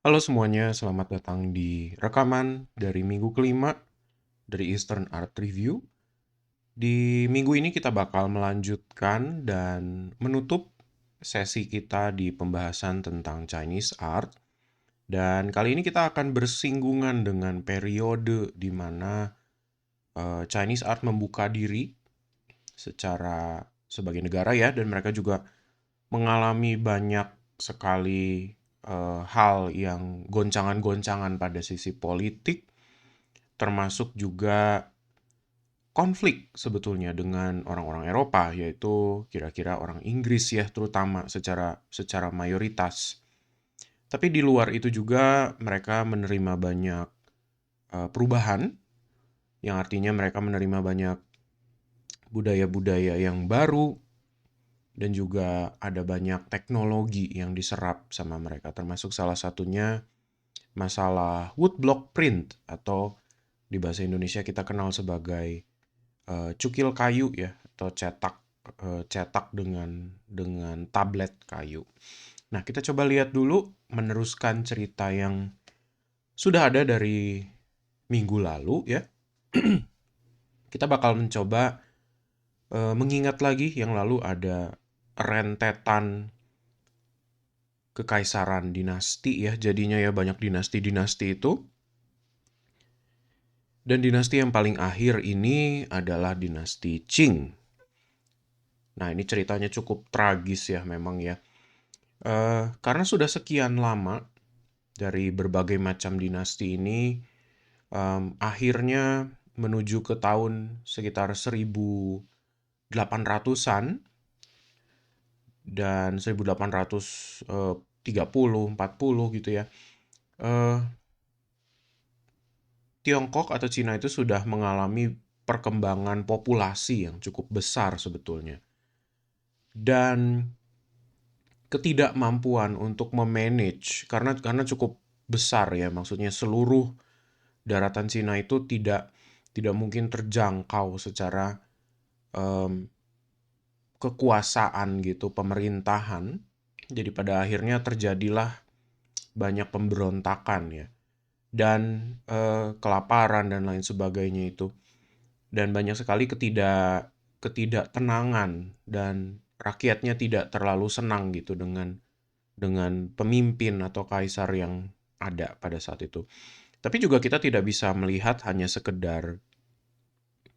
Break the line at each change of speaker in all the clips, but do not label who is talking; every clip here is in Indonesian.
Halo semuanya, selamat datang di rekaman dari minggu kelima dari Eastern Art Review. Di minggu ini kita bakal melanjutkan dan menutup sesi kita di pembahasan tentang Chinese Art. Dan kali ini kita akan bersinggungan dengan periode di mana Chinese Art membuka diri sebagai negara ya, dan mereka juga mengalami banyak sekali hal yang goncangan-goncangan pada sisi politik, termasuk juga konflik sebetulnya dengan orang-orang Eropa, yaitu kira-kira orang Inggris ya, terutama secara mayoritas. Tapi di luar itu juga mereka menerima banyak perubahan, yang artinya mereka menerima banyak budaya-budaya yang baru, dan juga ada banyak teknologi yang diserap sama mereka, termasuk salah satunya masalah woodblock print, atau di bahasa Indonesia kita kenal sebagai cukil kayu ya, atau cetak dengan tablet kayu. Nah, kita coba lihat dulu, meneruskan cerita yang sudah ada dari minggu lalu ya. Kita bakal mencoba mengingat lagi yang lalu ada rentetan kekaisaran dinasti ya, jadinya ya banyak dinasti-dinasti itu. Dan dinasti yang paling akhir ini adalah dinasti Qing. Nah, ini ceritanya cukup tragis ya memang ya. Karena sudah sekian lama dari berbagai macam dinasti ini, akhirnya menuju ke tahun sekitar 1800-an dan 1830, 40 gitu ya. Eh, Tiongkok atau Cina itu sudah mengalami perkembangan populasi yang cukup besar sebetulnya. Dan ketidakmampuan untuk memanage, karena cukup besar ya, maksudnya seluruh daratan Cina itu tidak mungkin terjangkau secara em, kekuasaan gitu, pemerintahan. Jadi pada akhirnya terjadilah banyak pemberontakan ya, dan kelaparan dan lain sebagainya itu, dan banyak sekali ketidaktenangan, dan rakyatnya tidak terlalu senang gitu dengan pemimpin atau kaisar yang ada pada saat itu. Tapi juga kita tidak bisa melihat hanya sekedar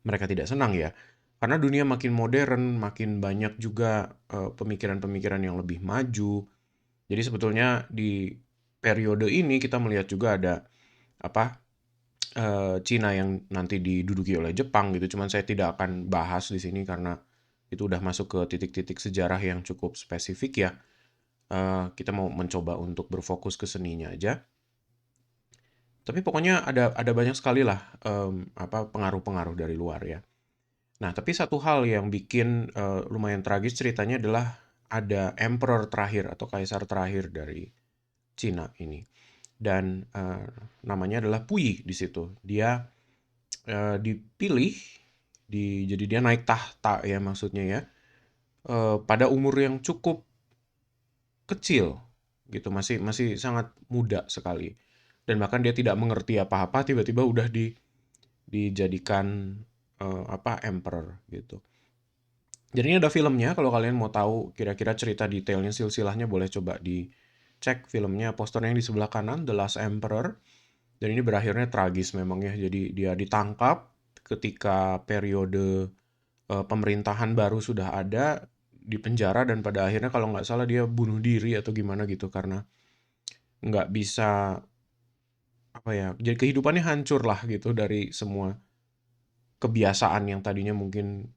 mereka tidak senang ya. Karena dunia makin modern, makin banyak juga pemikiran-pemikiran yang lebih maju. Jadi sebetulnya di periode ini kita melihat juga ada apa Cina yang nanti diduduki oleh Jepang gitu. Cuman saya tidak akan bahas di sini karena itu udah masuk ke titik-titik sejarah yang cukup spesifik ya. Kita mau mencoba untuk berfokus ke seninya aja. Tapi pokoknya ada banyak sekali lah pengaruh-pengaruh dari luar ya. Nah, tapi satu hal yang bikin lumayan tragis ceritanya adalah ada emperor terakhir atau kaisar terakhir dari Cina ini. Dan namanya adalah Puyi di situ. Dia dipilih jadi dia naik tahta ya, maksudnya ya. Pada umur yang cukup kecil gitu, masih masih sangat muda sekali. Dan bahkan dia tidak mengerti apa-apa, tiba-tiba udah dijadikan emperor gitu. Jadi ini ada filmnya, kalau kalian mau tahu kira-kira cerita detailnya, silsilahnya, boleh coba dicek filmnya, posternya yang di sebelah kanan, The Last Emperor. Dan ini berakhirnya tragis memang ya. Jadi dia ditangkap ketika periode pemerintahan baru sudah ada, di penjara, dan pada akhirnya kalau nggak salah dia bunuh diri atau gimana gitu, karena nggak bisa, apa ya, jadi kehidupannya hancur lah gitu dari semua kebiasaan yang tadinya mungkin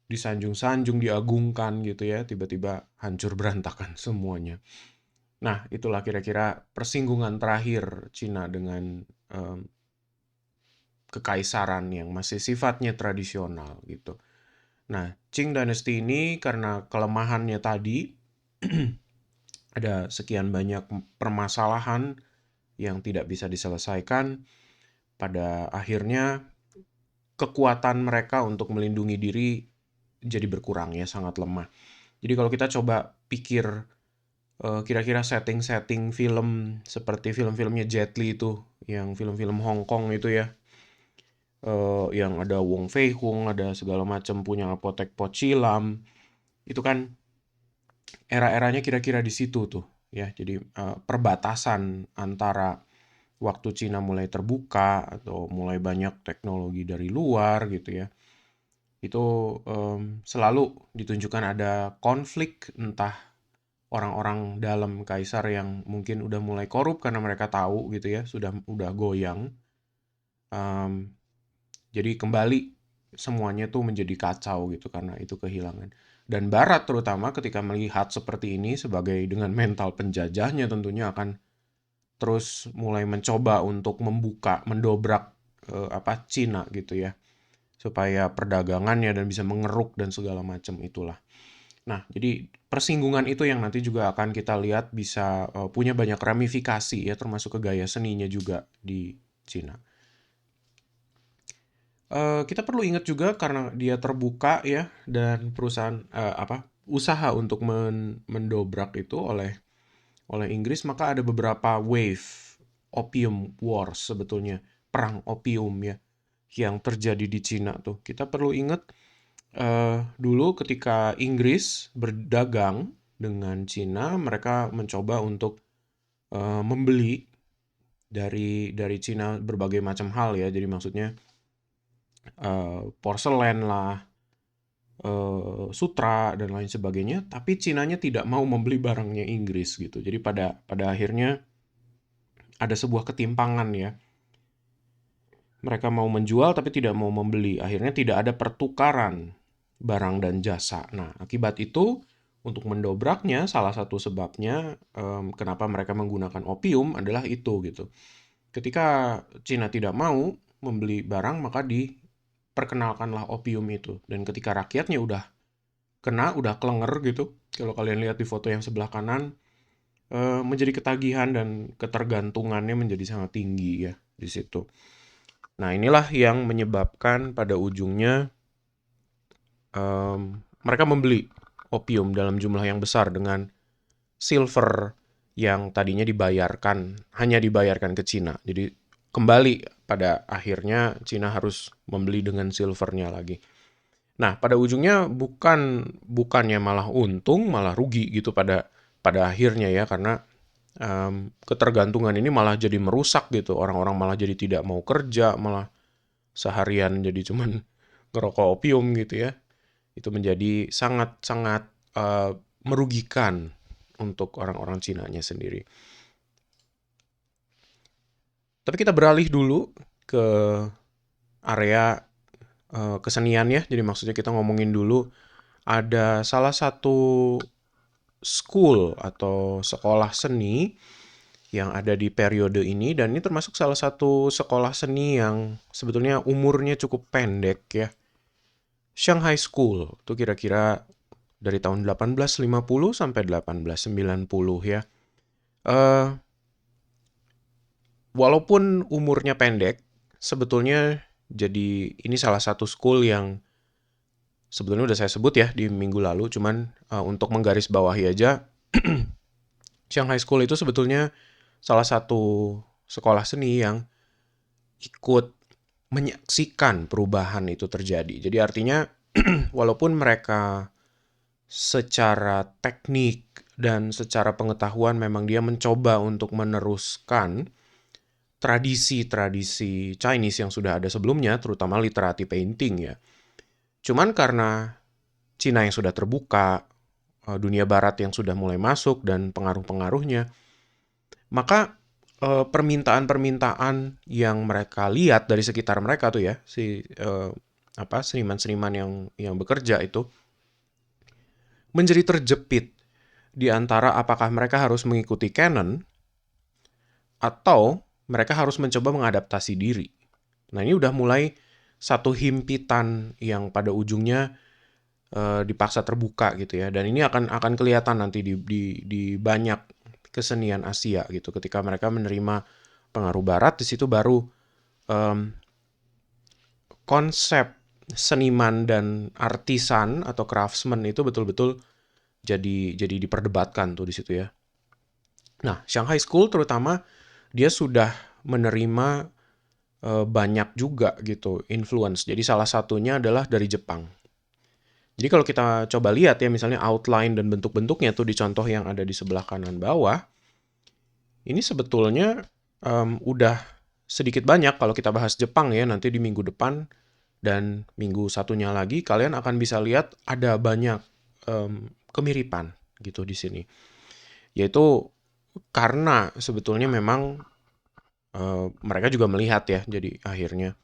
disanjung-sanjung, diagungkan gitu ya, tiba-tiba hancur berantakan semuanya. Nah, itulah kira-kira persinggungan terakhir Cina dengan em, kekaisaran yang masih sifatnya tradisional gitu. Nah, Qing Dynasty ini karena kelemahannya tadi, ada sekian banyak permasalahan yang tidak bisa diselesaikan, pada akhirnya kekuatan mereka untuk melindungi diri jadi berkurang ya, sangat lemah. Jadi kalau kita coba pikir kira-kira setting-setting film seperti film-filmnya Jet Li itu, yang film-film Hong Kong itu ya, yang ada Wong Fei Hung, ada segala macam, punya Apotek Po Chilam, itu kan era-eranya kira-kira di situ tuh ya. Jadi perbatasan antara waktu Cina mulai terbuka atau mulai banyak teknologi dari luar gitu ya. Itu selalu ditunjukkan ada konflik, entah orang-orang dalam kaisar yang mungkin udah mulai korup karena mereka tahu gitu ya, udah goyang. Em, jadi kembali semuanya tuh menjadi kacau gitu karena itu kehilangan. Dan Barat terutama ketika melihat seperti ini sebagai dengan mental penjajahnya tentunya akan terus mulai mencoba untuk membuka, mendobrak Cina gitu ya, supaya perdagangannya dan bisa mengeruk dan segala macam itulah. Nah, jadi persinggungan itu yang nanti juga akan kita lihat bisa punya banyak ramifikasi ya, termasuk ke gaya seninya juga di Cina. Kita perlu ingat juga karena dia terbuka ya, dan perusahaan usaha untuk mendobrak itu oleh Inggris, maka ada beberapa wave opium wars sebetulnya, perang opium ya, yang terjadi di Cina tuh. Kita perlu ingat dulu ketika Inggris berdagang dengan Cina, mereka mencoba untuk membeli dari Cina berbagai macam hal ya. Jadi maksudnya porselen lah, sutra dan lain sebagainya, tapi Cinanya tidak mau membeli barangnya Inggris gitu. Jadi pada akhirnya ada sebuah ketimpangan ya. Mereka mau menjual tapi tidak mau membeli. Akhirnya tidak ada pertukaran barang dan jasa. Nah, akibat itu untuk mendobraknya salah satu sebabnya kenapa mereka menggunakan opium adalah itu gitu. Ketika Cina tidak mau membeli barang, maka diperkenalkanlah opium itu. Dan ketika rakyatnya udah kelenger gitu. Kalau kalian lihat di foto yang sebelah kanan, menjadi ketagihan dan ketergantungannya menjadi sangat tinggi ya di situ. Nah, inilah yang menyebabkan pada ujungnya mereka membeli opium dalam jumlah yang besar dengan silver yang tadinya hanya dibayarkan ke Cina. Jadi kembali pada akhirnya Cina harus membeli dengan silvernya lagi. Nah, pada ujungnya bukannya malah untung, malah rugi gitu pada akhirnya ya, karena ketergantungan ini malah jadi merusak gitu. Orang-orang malah jadi tidak mau kerja, malah seharian jadi cuman ngerokok opium gitu ya. Itu menjadi sangat-sangat merugikan untuk orang-orang Cinanya sendiri. Tapi kita beralih dulu ke area kesenian ya. Jadi maksudnya kita ngomongin dulu ada salah satu school atau sekolah seni yang ada di periode ini, dan ini termasuk salah satu sekolah seni yang sebetulnya umurnya cukup pendek ya. Shanghai School itu kira-kira dari tahun 1850 sampai 1890 ya. Eh, Walaupun umurnya pendek, sebetulnya jadi ini salah satu school yang sebetulnya udah saya sebut ya di minggu lalu, cuman untuk menggarisbawahi aja, Shanghai School itu sebetulnya salah satu sekolah seni yang ikut menyaksikan perubahan itu terjadi. Jadi artinya walaupun mereka secara teknik dan secara pengetahuan memang dia mencoba untuk meneruskan tradisi-tradisi Chinese yang sudah ada sebelumnya, terutama literati painting ya. Cuman karena Cina yang sudah terbuka, dunia barat yang sudah mulai masuk dan pengaruh-pengaruhnya, maka permintaan-permintaan yang mereka lihat dari sekitar mereka tuh ya, seniman-seniman yang bekerja itu menjadi terjepit di antara apakah mereka harus mengikuti canon atau mereka harus mencoba mengadaptasi diri. Nah, ini udah mulai satu himpitan yang pada ujungnya dipaksa terbuka gitu ya. Dan ini akan kelihatan nanti di banyak kesenian Asia gitu. Ketika mereka menerima pengaruh Barat, di situ baru konsep seniman dan artisan atau craftsman itu betul-betul jadi diperdebatkan tuh di situ ya. Nah, Shanghai School terutama dia sudah menerima banyak juga gitu influence. Jadi salah satunya adalah dari Jepang. Jadi kalau kita coba lihat ya misalnya outline dan bentuk-bentuknya tuh di contoh yang ada di sebelah kanan bawah, ini sebetulnya udah sedikit banyak kalau kita bahas Jepang ya nanti di minggu depan dan minggu satunya lagi kalian akan bisa lihat ada banyak kemiripan gitu di sini. Yaitu karena sebetulnya memang mereka juga melihat ya jadi akhirnya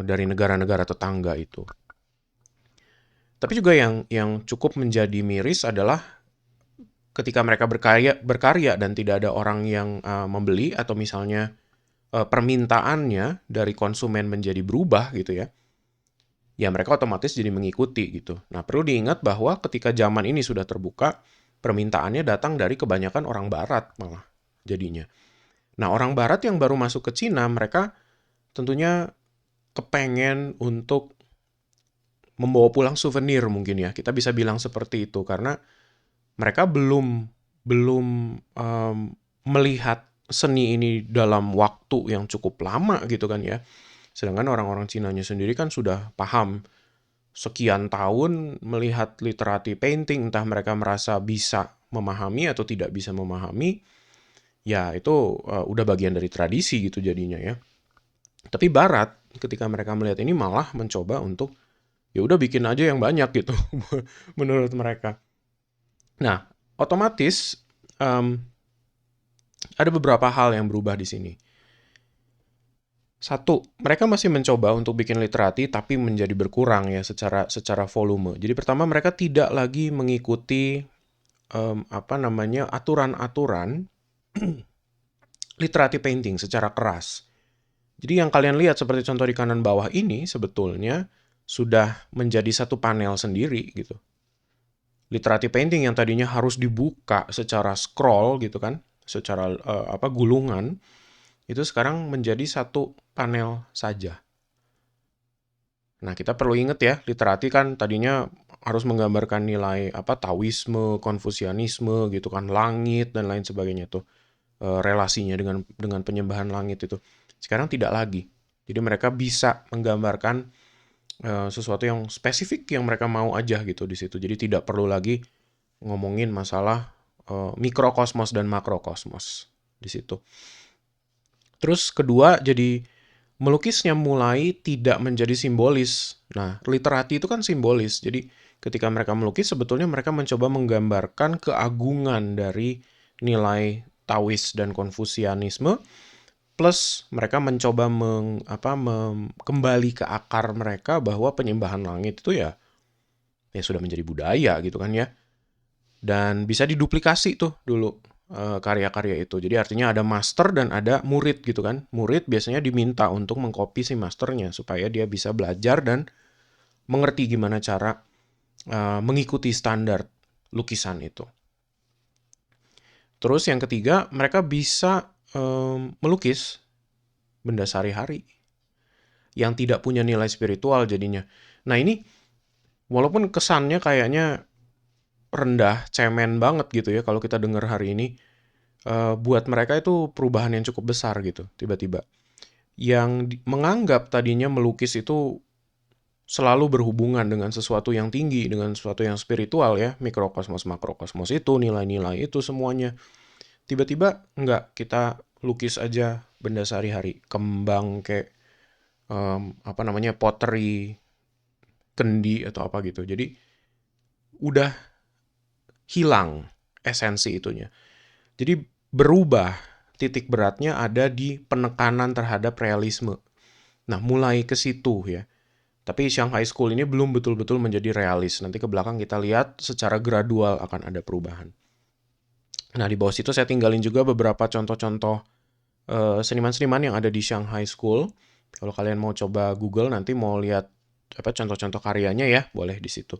dari negara-negara tetangga itu. Tapi juga yang cukup menjadi miris adalah ketika mereka berkarya dan tidak ada orang yang membeli atau misalnya permintaannya dari konsumen menjadi berubah gitu ya. Ya mereka otomatis jadi mengikuti gitu. Nah, perlu diingat bahwa ketika zaman ini sudah terbuka, permintaannya datang dari kebanyakan orang barat malah jadinya. Nah, orang barat yang baru masuk ke Cina, mereka tentunya kepengen untuk membawa pulang souvenir mungkin ya. Kita bisa bilang seperti itu karena mereka belum belum melihat seni ini dalam waktu yang cukup lama gitu kan ya. Sedangkan orang-orang Cinanya sendiri kan sudah paham sekian tahun melihat literati painting, entah mereka merasa bisa memahami atau tidak bisa memahami, ya itu udah bagian dari tradisi gitu jadinya ya. Tapi Barat ketika mereka melihat ini malah mencoba untuk ya udah bikin aja yang banyak gitu menurut mereka. Nah, otomatis em, ada beberapa hal yang berubah di sini. Satu, mereka masih mencoba untuk bikin literati tapi menjadi berkurang ya secara volume. Jadi pertama mereka tidak lagi mengikuti apa namanya aturan-aturan literati painting secara keras. Jadi yang kalian lihat seperti contoh di kanan bawah ini sebetulnya sudah menjadi satu panel sendiri gitu. Literati painting yang tadinya harus dibuka secara scroll gitu kan, secara apa gulungan, itu sekarang menjadi satu panel saja. Nah, kita perlu ingat ya, literati kan tadinya harus menggambarkan nilai apa Taoisme, Konfusianisme gitu kan, langit dan lain sebagainya tuh. Relasinya dengan penyembahan langit itu. Sekarang tidak lagi. Jadi mereka bisa menggambarkan sesuatu yang spesifik yang mereka mau aja gitu di situ. Jadi tidak perlu lagi ngomongin masalah mikrokosmos dan makrokosmos di situ. Terus kedua, jadi melukisnya mulai tidak menjadi simbolis. Nah, literati itu kan simbolis. Jadi ketika mereka melukis sebetulnya mereka mencoba menggambarkan keagungan dari nilai Taois dan Konfusianisme plus mereka mencoba kembali ke akar mereka bahwa penyembahan langit itu ya sudah menjadi budaya gitu kan ya. Dan bisa diduplikasi tuh dulu karya-karya itu. Jadi artinya ada master dan ada murid gitu kan. Murid biasanya diminta untuk mengcopy si masternya supaya dia bisa belajar dan mengerti gimana cara mengikuti standar lukisan itu. Terus yang ketiga, mereka bisa melukis benda sehari-hari yang tidak punya nilai spiritual jadinya. Nah ini walaupun kesannya kayaknya rendah, cemen banget gitu ya kalau kita dengar hari ini, buat mereka itu perubahan yang cukup besar gitu tiba-tiba. Yang menganggap tadinya melukis itu selalu berhubungan dengan sesuatu yang tinggi, dengan sesuatu yang spiritual ya, mikrokosmos, makrokosmos itu, nilai-nilai itu semuanya. Tiba-tiba enggak, kita lukis aja benda sehari-hari, kembang kayak apa namanya pottery, kendi atau apa gitu. Jadi udah hilang esensi itunya. Jadi berubah, titik beratnya ada di penekanan terhadap realisme. Nah, mulai ke situ ya. Tapi Shanghai School ini belum betul-betul menjadi realis. Nanti ke belakang kita lihat secara gradual akan ada perubahan. Nah, di bawah situ saya tinggalin juga beberapa contoh-contoh seniman-seniman yang ada di Shanghai School. Kalau kalian mau coba Google nanti mau lihat apa contoh-contoh karyanya ya, boleh di situ.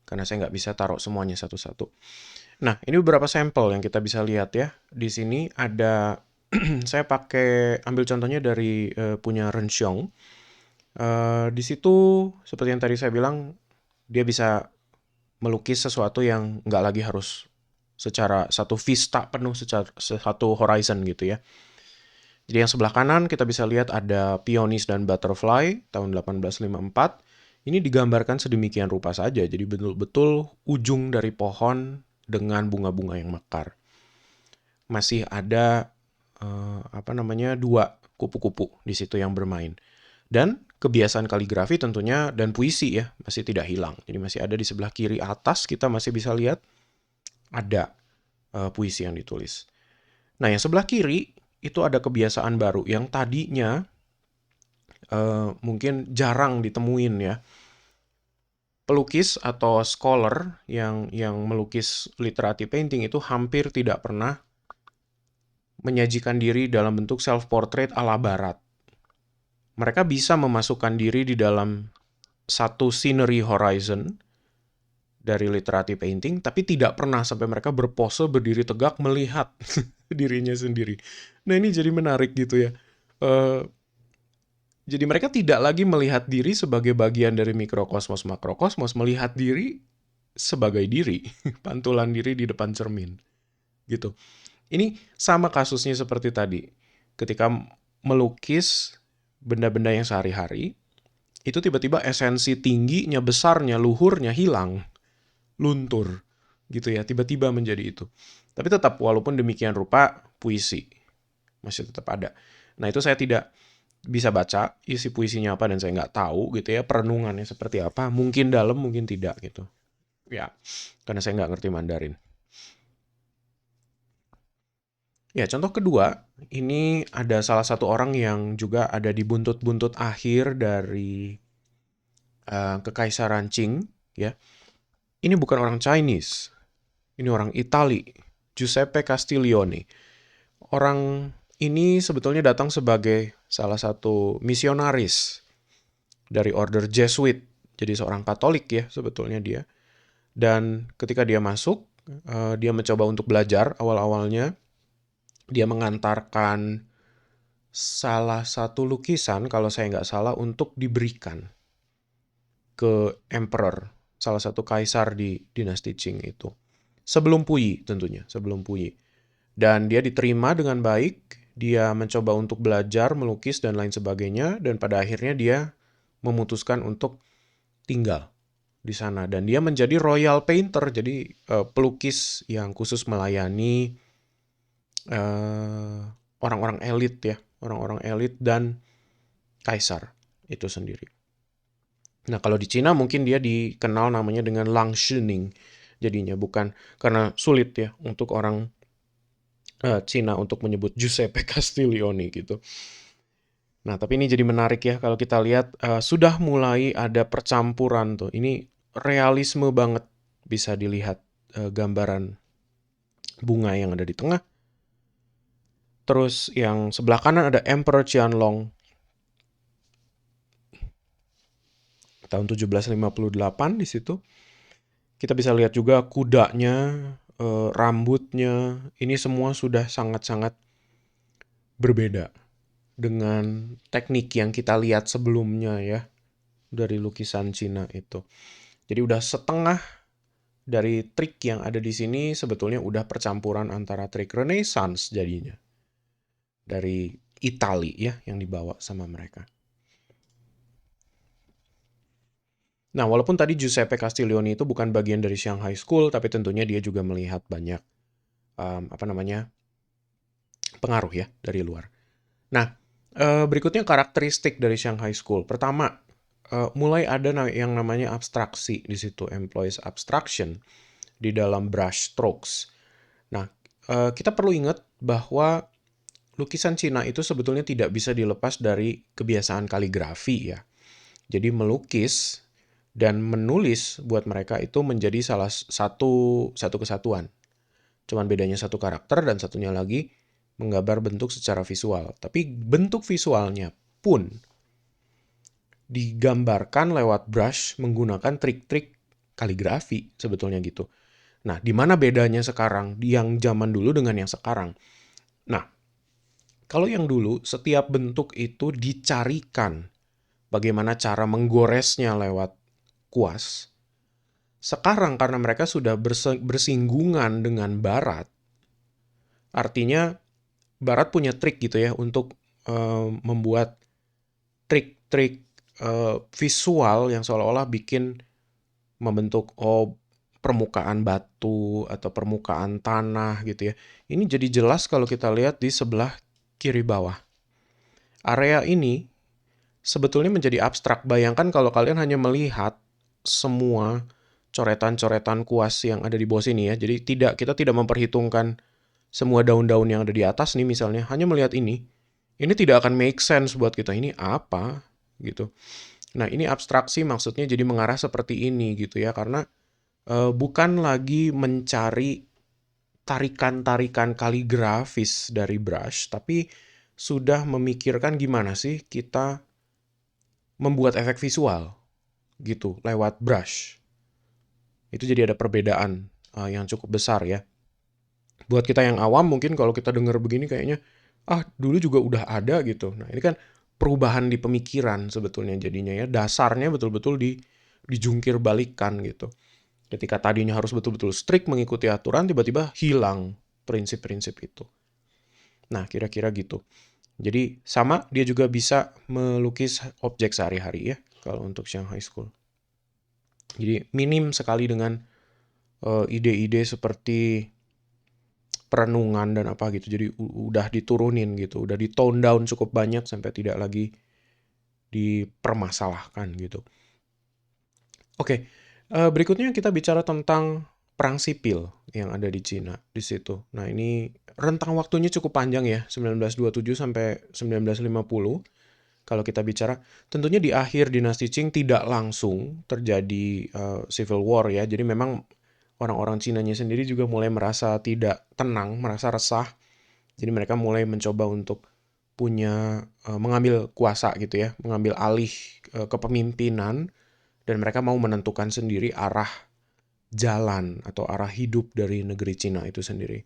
Karena saya nggak bisa taruh semuanya satu-satu. Nah, ini beberapa sampel yang kita bisa lihat ya. Di sini ada saya pakai ambil contohnya dari punya Ren Xiong. Di situ seperti yang tadi saya bilang dia bisa melukis sesuatu yang nggak lagi harus secara satu vista penuh, secara satu horizon gitu ya. Jadi yang sebelah kanan kita bisa lihat ada Peonies dan Butterfly tahun 1854. Ini digambarkan sedemikian rupa saja, jadi betul-betul ujung dari pohon dengan bunga-bunga yang mekar. Masih ada dua kupu-kupu di situ yang bermain. Dan kebiasaan kaligrafi tentunya dan puisi ya masih tidak hilang. Jadi masih ada di sebelah kiri atas kita masih bisa lihat ada puisi yang ditulis. Nah, yang sebelah kiri itu ada kebiasaan baru yang tadinya mungkin jarang ditemuin ya. Pelukis atau scholar yang melukis literati painting itu hampir tidak pernah menyajikan diri dalam bentuk self-portrait ala barat. Mereka bisa memasukkan diri di dalam satu scenery horizon dari literati painting, tapi tidak pernah sampai mereka berpose berdiri tegak melihat dirinya sendiri. Nah ini jadi menarik gitu ya. Jadi mereka tidak lagi melihat diri sebagai bagian dari mikrokosmos makrokosmos, melihat diri sebagai diri, pantulan diri di depan cermin. Gitu. Ini sama kasusnya seperti tadi. Ketika melukis benda-benda yang sehari-hari, itu tiba-tiba esensi tingginya, besarnya, luhurnya hilang, luntur. Gitu ya, tiba-tiba menjadi itu. Tapi tetap walaupun demikian rupa, puisi masih tetap ada. Nah itu saya tidak bisa baca isi puisinya apa dan saya nggak tahu gitu ya perenungannya seperti apa. Mungkin dalam, mungkin tidak gitu. Ya, karena saya nggak ngerti Mandarin. Ya, contoh kedua, ini ada salah satu orang yang juga ada di buntut-buntut akhir dari Kekaisaran Qing, ya. Ini bukan orang Chinese, ini orang Itali, Giuseppe Castiglione. Orang ini sebetulnya datang sebagai salah satu misionaris dari order Jesuit, jadi seorang Katolik ya sebetulnya dia. Dan ketika dia masuk, dia mencoba untuk belajar awal-awalnya. Dia mengantarkan salah satu lukisan, kalau saya nggak salah, untuk diberikan ke emperor, salah satu kaisar di dinasti Qing itu. Sebelum Puyi tentunya, sebelum Puyi. Dan dia diterima dengan baik, dia mencoba untuk belajar, melukis, dan lain sebagainya, dan pada akhirnya dia memutuskan untuk tinggal di sana. Dan dia menjadi royal painter, jadi pelukis yang khusus melayani orang-orang elit ya, orang-orang elit dan kaisar itu sendiri. Nah, kalau di Cina mungkin dia dikenal namanya dengan Lang Shining. Jadinya bukan karena sulit ya untuk orang Cina untuk menyebut Giuseppe Castiglione gitu. Nah, tapi ini jadi menarik ya kalau kita lihat sudah mulai ada percampuran tuh. Ini realisme banget bisa dilihat gambaran bunga yang ada di tengah. Terus yang sebelah kanan ada Emperor Qianlong tahun 1758 di situ. Kita bisa lihat juga kudanya, rambutnya, ini semua sudah sangat-sangat berbeda dengan teknik yang kita lihat sebelumnya ya dari lukisan Cina itu. Jadi udah setengah dari trik yang ada di sini sebetulnya udah percampuran antara trik Renaissance jadinya. Dari Itali ya yang dibawa sama mereka. Nah, walaupun tadi Giuseppe Castiglione itu bukan bagian dari Shanghai School, tapi tentunya dia juga melihat banyak pengaruh ya dari luar. Nah, berikutnya karakteristik dari Shanghai School. Pertama, mulai ada yang namanya abstraksi di situ, employs abstraction di dalam brush strokes. Nah, kita perlu ingat bahwa lukisan Cina itu sebetulnya tidak bisa dilepas dari kebiasaan kaligrafi ya. Jadi melukis dan menulis buat mereka itu menjadi salah satu kesatuan. Cuman bedanya satu karakter dan satunya lagi menggambar bentuk secara visual. Tapi bentuk visualnya pun digambarkan lewat brush menggunakan trik-trik kaligrafi sebetulnya gitu. Nah, di mana bedanya sekarang yang zaman dulu dengan yang sekarang? Nah, kalau yang dulu setiap bentuk itu dicarikan bagaimana cara menggoresnya lewat kuas. Sekarang karena mereka sudah bersinggungan dengan Barat, artinya Barat punya trik gitu ya untuk membuat trik-trik visual yang seolah-olah membentuk permukaan batu atau permukaan tanah gitu ya. Ini jadi jelas kalau kita lihat di sebelah kiri bawah. Area ini sebetulnya menjadi abstrak. Bayangkan kalau kalian hanya melihat semua coretan-coretan kuas yang ada di bawah sini ya. Jadi kita tidak memperhitungkan semua daun-daun yang ada di atas nih misalnya, hanya melihat ini tidak akan make sense buat kita. Ini apa gitu. Nah, ini abstraksi maksudnya jadi mengarah seperti ini gitu ya, karena bukan lagi mencari tarikan-tarikan kaligrafis dari brush, tapi sudah memikirkan gimana sih kita membuat efek visual gitu lewat brush. Itu jadi ada perbedaan yang cukup besar ya. Buat kita yang awam mungkin kalau kita dengar begini kayaknya, dulu juga udah ada gitu. Nah, ini kan perubahan di pemikiran sebetulnya jadinya ya. Dasarnya betul-betul dijungkir balikan gitu. Ketika tadinya harus betul-betul strict mengikuti aturan, tiba-tiba hilang prinsip-prinsip itu. Nah, kira-kira gitu. Jadi sama, dia juga bisa melukis objek sehari-hari ya, kalau untuk Shanghai School. Jadi minim sekali dengan ide-ide seperti perenungan dan apa gitu. Jadi udah diturunin gitu, udah di tone down cukup banyak sampai tidak lagi dipermasalahkan gitu. Oke, berikutnya kita bicara tentang perang sipil yang ada di Cina di situ. Nah, ini rentang waktunya cukup panjang ya, 1927 sampai 1950. Kalau kita bicara, tentunya di akhir dinasti Qing tidak langsung terjadi civil war ya. Jadi memang orang-orang Cinanya sendiri juga mulai merasa tidak tenang, merasa resah. Jadi mereka mulai mencoba untuk mengambil kuasa gitu ya, mengambil alih kepemimpinan, dan mereka mau menentukan sendiri arah jalan atau arah hidup dari negeri Cina itu sendiri.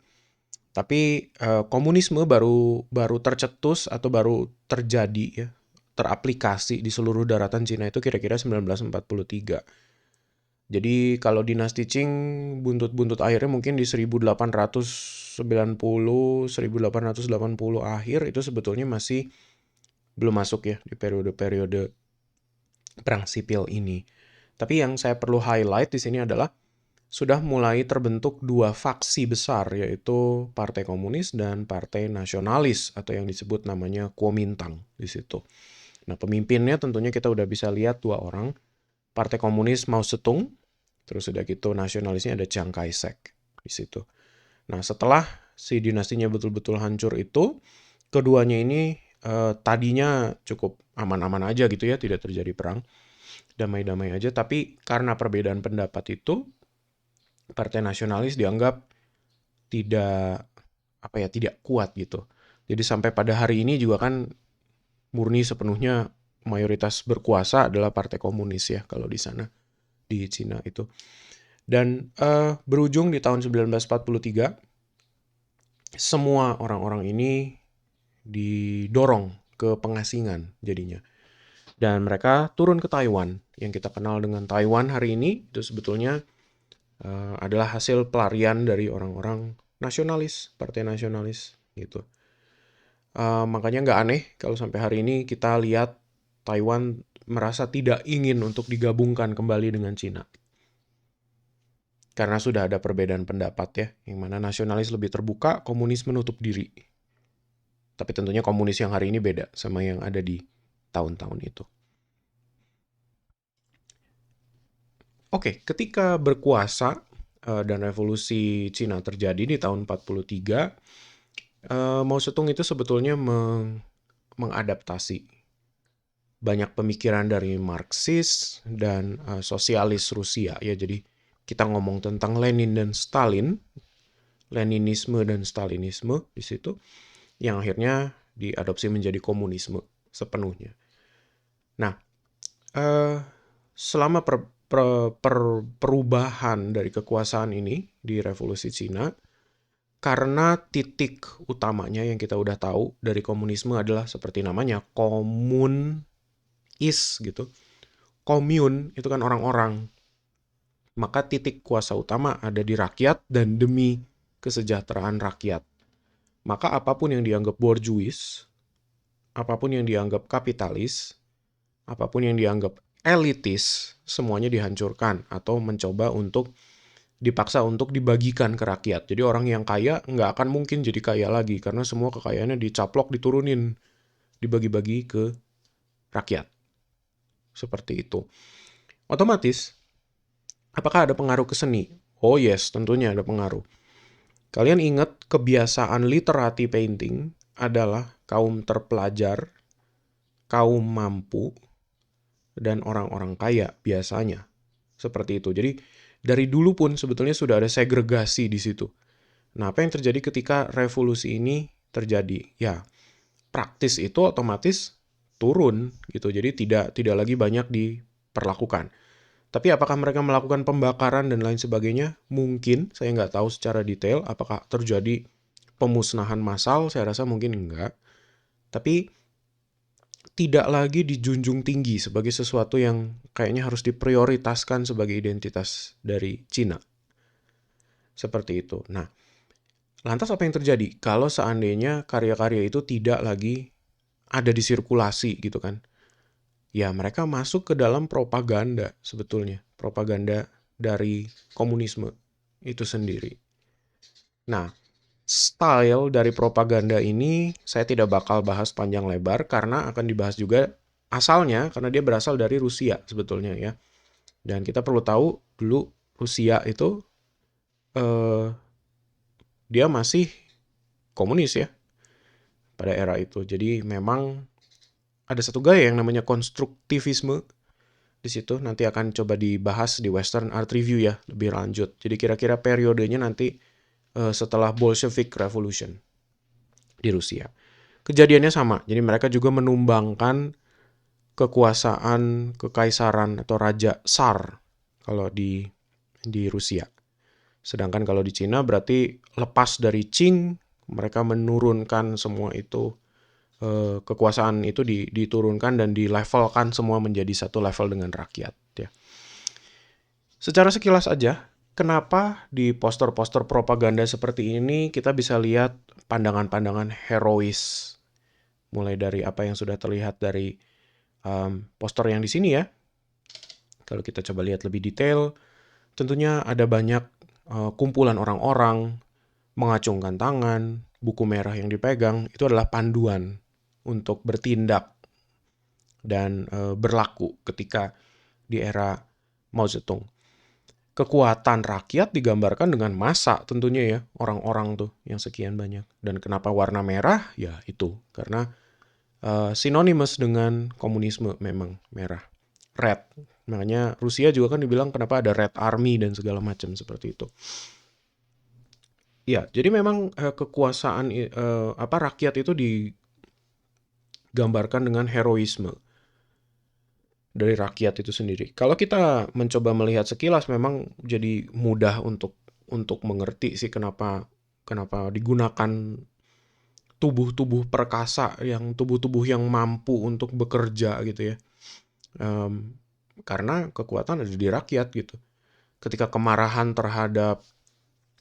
Tapi komunisme baru tercetus atau baru terjadi ya, teraplikasi di seluruh daratan Cina itu kira-kira 1943. Jadi kalau dinasti Qing buntut-buntut akhirnya mungkin di 1890, 1880 akhir itu sebetulnya masih belum masuk ya di periode-periode perang sipil ini. Tapi yang saya perlu highlight di sini adalah sudah mulai terbentuk dua faksi besar, yaitu Partai Komunis dan Partai Nasionalis atau yang disebut namanya Kuomintang di situ. Nah, pemimpinnya tentunya kita udah bisa lihat dua orang. Partai Komunis Mao Zedong, terus udah gitu nasionalisnya ada Chiang Kai-shek di situ. Nah, setelah si dinastinya betul-betul hancur itu, keduanya ini tadinya cukup aman-aman aja gitu ya, tidak terjadi perang, damai-damai aja. Tapi karena perbedaan pendapat itu, Partai Nasionalis dianggap tidak tidak kuat gitu. Jadi sampai pada hari ini juga kan murni sepenuhnya mayoritas berkuasa adalah Partai Komunis ya kalau di sana di Cina itu. Dan berujung di tahun 1943 semua orang-orang ini didorong ke pengasingan jadinya. Dan mereka turun ke Taiwan. Yang kita kenal dengan Taiwan hari ini itu sebetulnya adalah hasil pelarian dari orang-orang nasionalis, partai nasionalis gitu. Makanya nggak aneh kalau sampai hari ini kita lihat Taiwan merasa tidak ingin untuk digabungkan kembali dengan Cina. Karena sudah ada perbedaan pendapat ya, yang mana nasionalis lebih terbuka, komunis menutup diri. Tapi tentunya komunis yang hari ini beda sama yang ada di tahun-tahun itu. Oke, ketika berkuasa dan revolusi Cina terjadi di tahun 43, Mao Zedong itu sebetulnya mengadaptasi banyak pemikiran dari Marxis dan sosialis Rusia ya. Jadi kita ngomong tentang Lenin dan Stalin, Leninisme dan Stalinisme di situ, yang akhirnya diadopsi menjadi komunisme sepenuhnya. Nah, selama perubahan dari kekuasaan ini di revolusi Cina, karena titik utamanya yang kita udah tahu dari komunisme adalah seperti namanya, komunis gitu. Komun itu kan orang-orang. maka titik kuasa utama ada di rakyat dan demi kesejahteraan rakyat. Maka apapun yang dianggap borjuis, apapun yang dianggap kapitalis, apapun yang dianggap elitis, semuanya dihancurkan atau mencoba untuk dipaksa untuk dibagikan ke rakyat. Jadi orang yang kaya nggak akan mungkin jadi kaya lagi karena semua kekayaannya dicaplok, diturunin, dibagi-bagi ke rakyat. Seperti itu. Otomatis, apakah ada pengaruh ke seni? Oh yes, tentunya ada pengaruh. Kalian ingat kebiasaan literati painting adalah kaum terpelajar, kaum mampu, dan orang-orang kaya biasanya. Seperti itu. Jadi dari dulu pun sebetulnya sudah ada segregasi di situ. Nah, apa yang terjadi ketika revolusi ini terjadi? Ya, praktis itu otomatis turun gitu. Jadi tidak lagi banyak diperlakukan. Tapi apakah mereka melakukan pembakaran dan lain sebagainya? Mungkin, saya nggak tahu secara detail apakah terjadi pemusnahan massal, saya rasa mungkin enggak. Tapi tidak lagi dijunjung tinggi sebagai sesuatu yang kayaknya harus diprioritaskan sebagai identitas dari Cina. Seperti itu. Nah, lantas apa yang terjadi kalau seandainya karya-karya itu tidak lagi ada di sirkulasi gitu kan? Ya, mereka masuk ke dalam propaganda sebetulnya. Propaganda dari komunisme itu sendiri. Nah, style dari propaganda ini saya tidak bakal bahas panjang lebar karena akan dibahas juga asalnya karena dia berasal dari Rusia sebetulnya ya. Dan kita perlu tahu dulu Rusia itu eh, dia masih komunis ya pada era itu. Jadi memang ada satu gaya yang namanya konstruktivisme di situ nanti akan coba dibahas di Western Art Review ya lebih lanjut. Jadi kira-kira periodenya nanti setelah Bolshevik Revolution di Rusia. Kejadiannya sama. Jadi mereka juga menumbangkan kekuasaan kekaisaran atau raja Tsar kalau di Rusia. Sedangkan kalau di Cina berarti lepas dari Qing, mereka menurunkan semua itu kekuasaan itu diturunkan dan dilevelkan semua menjadi satu level dengan rakyat ya. Secara sekilas aja, kenapa di poster-poster propaganda seperti ini kita bisa lihat pandangan-pandangan herois mulai dari apa yang sudah terlihat dari poster yang di sini ya. Kalau kita coba lihat lebih detail, tentunya ada banyak kumpulan orang-orang mengacungkan tangan, buku merah yang dipegang, itu adalah panduan untuk bertindak dan berlaku ketika di era Mao Zedong. Kekuatan rakyat digambarkan dengan massa tentunya ya, orang-orang tuh yang sekian banyak. Dan kenapa warna merah? Ya itu, karena synonymous dengan komunisme memang merah. Red. Makanya Rusia juga kan dibilang kenapa ada Red Army dan segala macam seperti itu. Ya, jadi memang kekuasaan rakyat itu digambarkan dengan heroisme dari rakyat itu sendiri. Kalau kita mencoba melihat sekilas memang jadi mudah untuk mengerti sih kenapa digunakan tubuh-tubuh yang mampu untuk bekerja gitu ya. Karena kekuatan ada di rakyat gitu. Ketika kemarahan terhadap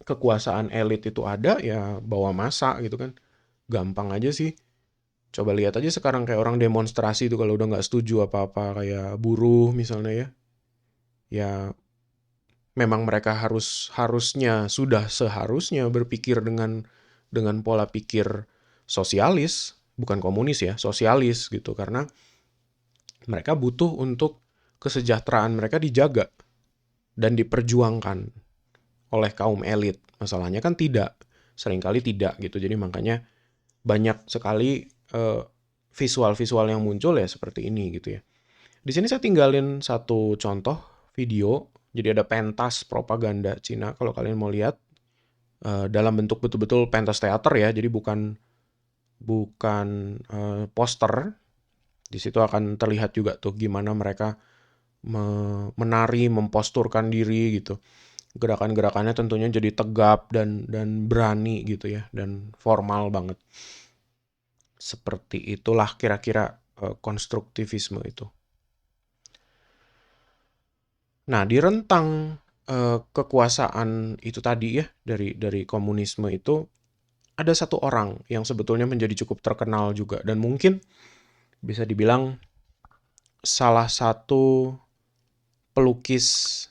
kekuasaan elit itu ada, ya bawa massa gitu kan. Gampang aja sih. Coba lihat aja sekarang kayak orang demonstrasi tuh kalau udah nggak setuju apa-apa kayak buruh misalnya ya. Ya memang mereka seharusnya berpikir dengan pola pikir sosialis, bukan komunis ya, sosialis gitu karena mereka butuh untuk kesejahteraan mereka dijaga dan diperjuangkan oleh kaum elit. Masalahnya kan tidak, seringkali tidak gitu. Jadi makanya banyak sekali visual-visual yang muncul ya seperti ini gitu ya. Di sini saya tinggalin satu contoh video. Jadi ada pentas propaganda Cina kalau kalian mau lihat dalam bentuk betul-betul pentas teater ya. Jadi bukan poster. Di situ akan terlihat juga tuh gimana mereka menari, memposturkan diri gitu. Gerakan-gerakannya tentunya jadi tegap dan berani gitu ya dan formal banget. Seperti itulah kira-kira konstruktivisme itu. Nah, di rentang kekuasaan itu tadi ya, dari komunisme itu, ada satu orang yang sebetulnya menjadi cukup terkenal juga, dan mungkin bisa dibilang salah satu pelukis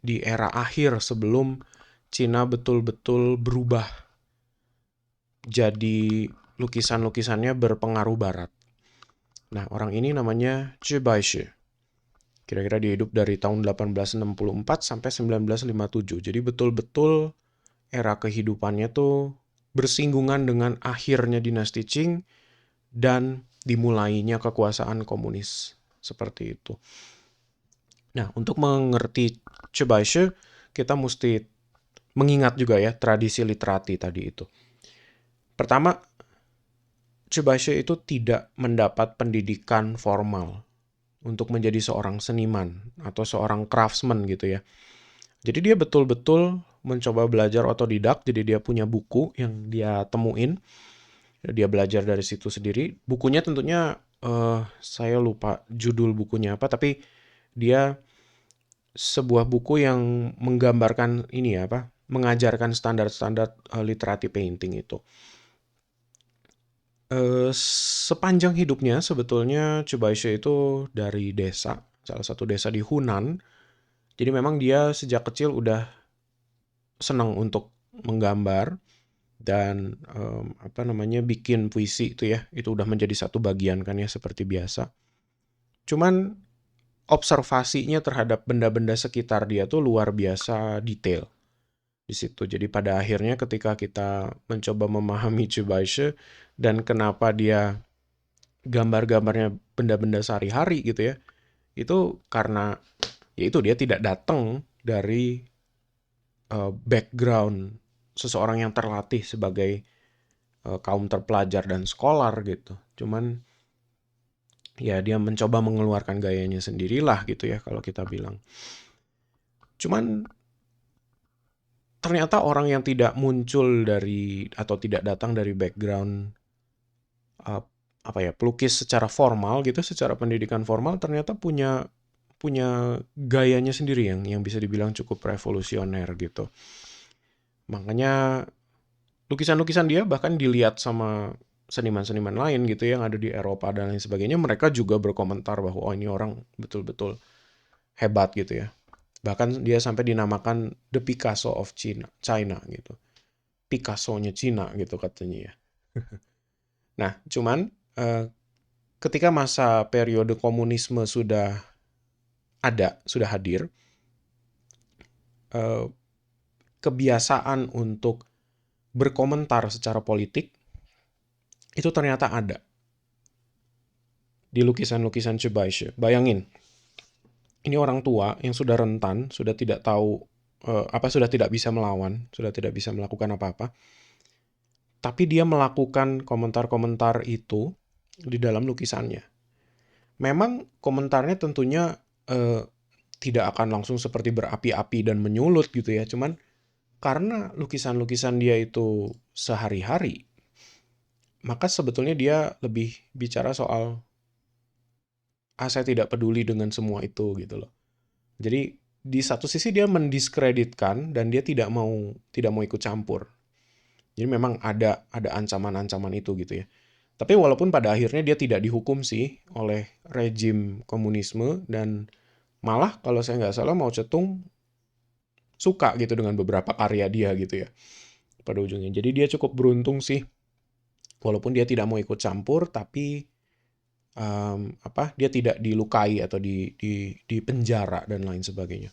di era akhir sebelum Cina betul-betul berubah jadi lukisan-lukisannya berpengaruh barat. Nah, orang ini namanya Zhi Baixi. Kira-kira dia hidup dari tahun 1864 sampai 1957. Jadi betul-betul era kehidupannya tuh bersinggungan dengan akhirnya dinasti Qing dan dimulainya kekuasaan komunis. Seperti itu. Nah, untuk mengerti Zhi Baixi, kita mesti mengingat juga ya tradisi literati tadi itu. Pertama, Zhi Baixi itu tidak mendapat pendidikan formal untuk menjadi seorang seniman atau seorang craftsman gitu ya. Jadi dia betul-betul mencoba belajar otodidak, jadi dia punya buku yang dia temuin, dia belajar dari situ sendiri. Bukunya tentunya saya lupa judul bukunya apa, tapi dia sebuah buku yang menggambarkan ini ya apa, mengajarkan standar-standar literati painting itu. Sepanjang hidupnya sebetulnya Zhi Baixi itu dari desa, salah satu desa di Hunan. Jadi memang dia sejak kecil udah senang untuk menggambar dan apa namanya bikin puisi itu ya, itu udah menjadi satu bagian kan ya seperti biasa. Cuman observasinya terhadap benda-benda sekitar dia tuh luar biasa detail di situ. Jadi pada akhirnya ketika kita mencoba memahami Zhi Baixi dan kenapa dia gambar-gambarnya benda-benda sehari-hari gitu ya, itu karena yaitu dia tidak datang dari background seseorang yang terlatih sebagai kaum terpelajar dan scholar gitu. Cuman ya dia mencoba mengeluarkan gayanya sendirilah gitu ya kalau kita bilang. Cuman ternyata orang yang tidak muncul dari atau tidak datang dari background uh, apa ya pelukis secara formal gitu, secara pendidikan formal ternyata punya punya gayanya sendiri yang bisa dibilang cukup revolusioner gitu. Makanya lukisan-lukisan dia bahkan dilihat sama seniman-seniman lain gitu yang ada di Eropa dan lain sebagainya, mereka juga berkomentar bahwa oh ini orang betul-betul hebat gitu ya. Bahkan dia sampai dinamakan The Picasso of China gitu. Picasso-nya Cina gitu katanya ya. Nah, cuman ketika masa periode komunisme sudah ada, sudah hadir, eh, kebiasaan untuk berkomentar secara politik itu ternyata ada di lukisan-lukisan Zhi Baixi. Bayangin, ini orang tua yang sudah rentan, sudah tidak tahu sudah tidak bisa melawan, sudah tidak bisa melakukan apa-apa. Tapi dia melakukan komentar-komentar itu di dalam lukisannya. Memang komentarnya tentunya eh, tidak akan langsung seperti berapi-api dan menyulut gitu ya. Cuman karena lukisan-lukisan dia itu sehari-hari, maka sebetulnya dia lebih bicara soal saya tidak peduli dengan semua itu gitu loh. Jadi di satu sisi dia mendiskreditkan dan dia tidak mau ikut campur. Jadi memang ada ancaman-ancaman itu gitu ya. Tapi walaupun pada akhirnya dia tidak dihukum sih oleh rejim komunisme dan malah kalau saya nggak salah Mao Zedong suka gitu dengan beberapa karya dia gitu ya pada ujungnya. Jadi dia cukup beruntung sih walaupun dia tidak mau ikut campur tapi dia tidak dilukai atau di penjara dan lain sebagainya.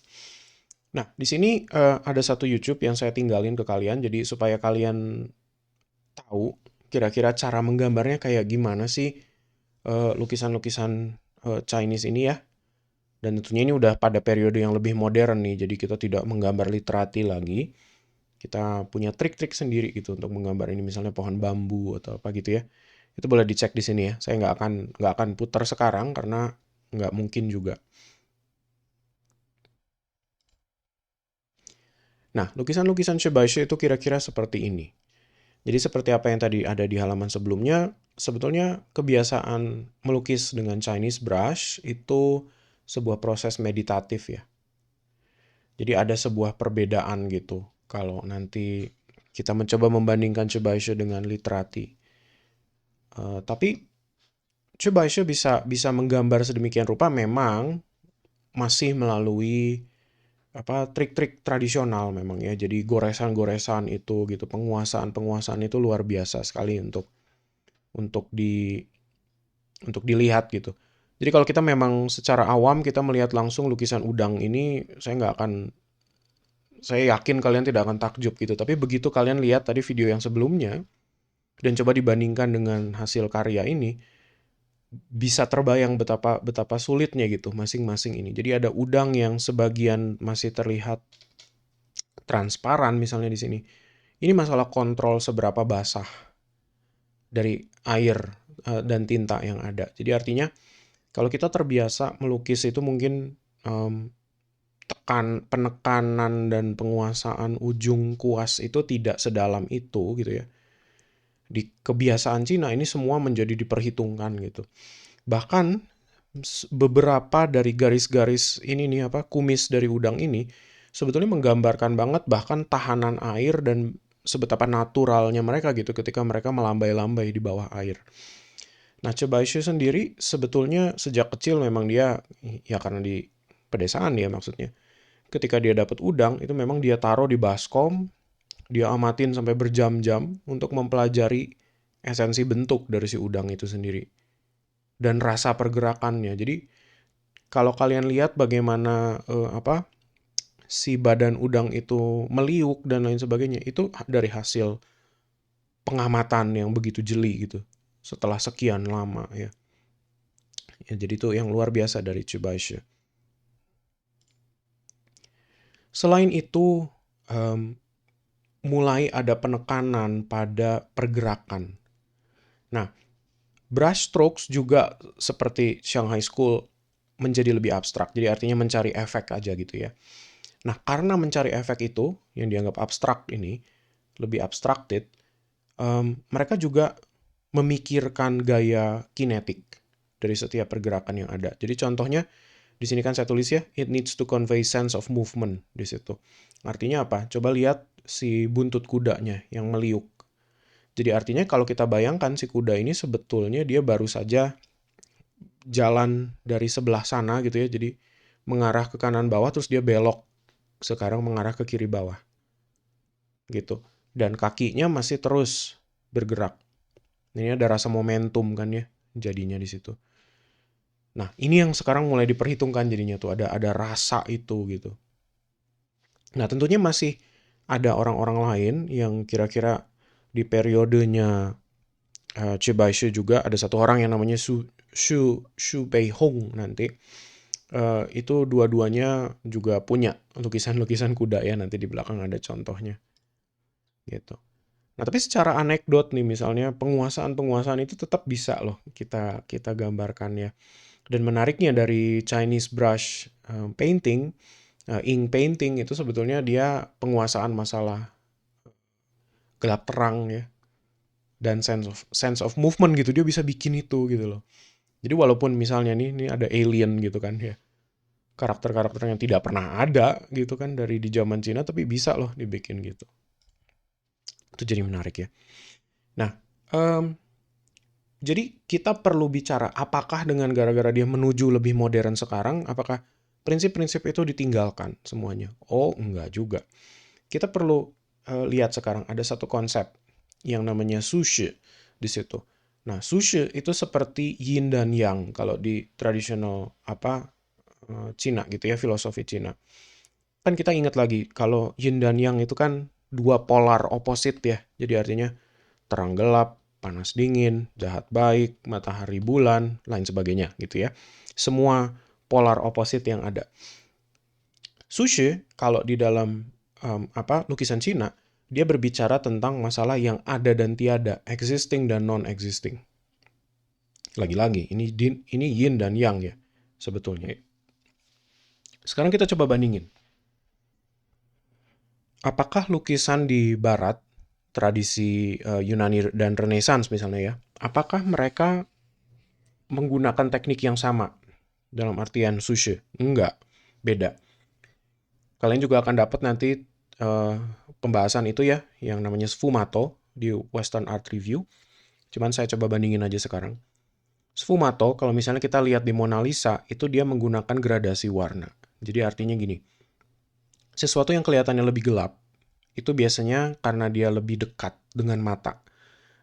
Nah, di sini ada satu YouTube yang saya tinggalin ke kalian jadi supaya kalian tahu kira-kira cara menggambarnya kayak gimana sih lukisan-lukisan Chinese ini ya. Dan tentunya ini udah pada periode yang lebih modern nih, jadi kita tidak menggambar literati lagi. Kita punya trik-trik sendiri gitu untuk menggambar ini, misalnya pohon bambu atau apa gitu ya. Itu boleh dicek di sini ya. Saya nggak akan putar sekarang karena nggak mungkin juga. Nah, lukisan-lukisan Shibaisho itu kira-kira seperti ini. Jadi seperti apa yang tadi ada di halaman sebelumnya, sebetulnya kebiasaan melukis dengan Chinese brush itu sebuah proses meditatif ya. Jadi ada sebuah perbedaan gitu kalau nanti kita mencoba membandingkan Chubaishi dengan Literati. Tapi Chubaishi bisa menggambar sedemikian rupa memang masih melalui trik-trik tradisional memang ya. Jadi goresan-goresan itu gitu, penguasaan-penguasaan itu luar biasa sekali untuk di untuk dilihat gitu. Jadi kalau kita memang secara awam kita melihat langsung lukisan udang ini, saya yakin kalian tidak akan takjub gitu. Tapi begitu kalian lihat tadi video yang sebelumnya dan coba dibandingkan dengan hasil karya ini, bisa terbayang betapa betapa sulitnya gitu masing-masing ini. Jadi ada udang yang sebagian masih terlihat transparan misalnya di sini. Ini masalah kontrol seberapa basah dari air dan tinta yang ada. Jadi artinya kalau kita terbiasa melukis itu mungkin penekanan dan penguasaan ujung kuas itu tidak sedalam itu gitu ya. Di kebiasaan Cina ini semua menjadi diperhitungkan gitu. Bahkan beberapa dari garis-garis ini nih kumis dari udang ini sebetulnya menggambarkan banget bahkan tahanan air dan sebetapa naturalnya mereka gitu ketika mereka melambai-lambai di bawah air. Nah, Chebaishi sendiri sebetulnya sejak kecil memang dia ya karena di pedesaan ya maksudnya. Ketika dia dapat udang itu memang dia taruh di baskom, dia amatin sampai berjam-jam untuk mempelajari esensi bentuk dari si udang itu sendiri dan rasa pergerakannya. Jadi kalau kalian lihat bagaimana si badan udang itu meliuk dan lain sebagainya, itu dari hasil pengamatan yang begitu jeli gitu setelah sekian lama ya. Ya jadi itu yang luar biasa dari Chubaishi. Selain itu mulai ada penekanan pada pergerakan. Nah, brush strokes juga seperti Shanghai School menjadi lebih abstrak. Jadi artinya mencari efek aja gitu ya. Nah, karena mencari efek itu yang dianggap abstrak ini, lebih abstracted, mereka juga memikirkan gaya kinetik dari setiap pergerakan yang ada. Jadi contohnya di sini kan saya tulis ya, it needs to convey sense of movement di situ. Artinya apa? Coba lihat si buntut kudanya yang meliuk. Jadi artinya kalau kita bayangkan si kuda ini sebetulnya dia baru saja jalan dari sebelah sana gitu ya. Jadi mengarah ke kanan bawah terus dia belok sekarang mengarah ke kiri bawah. Gitu. Dan kakinya masih terus bergerak. Ini ada rasa momentum kan ya jadinya di situ. Nah, ini yang sekarang mulai diperhitungkan jadinya tuh ada rasa itu gitu. Nah, tentunya masih ada orang-orang lain yang kira-kira di periodenya Chibaishi juga ada satu orang yang namanya Shu Beihong nanti. Itu dua-duanya juga punya lukisan-lukisan kuda ya, nanti di belakang ada contohnya. Gitu. Nah, tapi secara anekdot nih misalnya penguasaan-penguasaan itu tetap bisa loh kita gambarkan ya. Dan menariknya dari Chinese brush painting, ink painting itu sebetulnya dia penguasaan masalah gelap terang ya dan sense of movement gitu, dia bisa bikin itu gitu loh. Jadi walaupun misalnya ini ada alien gitu kan ya, karakter-karakter yang tidak pernah ada gitu kan dari di zaman Cina tapi bisa loh dibikin gitu. Itu jadi menarik ya. Nah, jadi kita perlu bicara apakah dengan gara-gara dia menuju lebih modern sekarang, apakah prinsip-prinsip itu ditinggalkan semuanya? Oh, enggak juga. Kita perlu lihat sekarang ada satu konsep yang namanya sushi di situ. Nah, sushi itu seperti yin dan yang kalau di tradisional Cina gitu ya, filosofi Cina. Kan kita ingat lagi kalau yin dan yang itu kan dua polar opposite ya. Jadi artinya terang gelap, panas dingin, jahat baik, matahari bulan, lain sebagainya gitu ya. Semua polar opposite yang ada. Sushi kalau di dalam lukisan Cina, dia berbicara tentang masalah yang ada dan tiada, existing dan non-existing. Lagi-lagi, ini yin dan yang ya sebetulnya. Sekarang kita coba bandingin. Apakah lukisan di barat, tradisi Yunani dan Renaissance misalnya ya, apakah mereka menggunakan teknik yang sama dalam artian sushi? Enggak, beda. Kalian juga akan dapat nanti pembahasan itu ya, yang namanya sfumato di Western Art Review. Cuman saya coba bandingin aja sekarang. Sfumato, kalau misalnya kita lihat di Mona Lisa, itu dia menggunakan gradasi warna. Jadi artinya gini, sesuatu yang kelihatannya lebih gelap, itu biasanya karena dia lebih dekat dengan mata.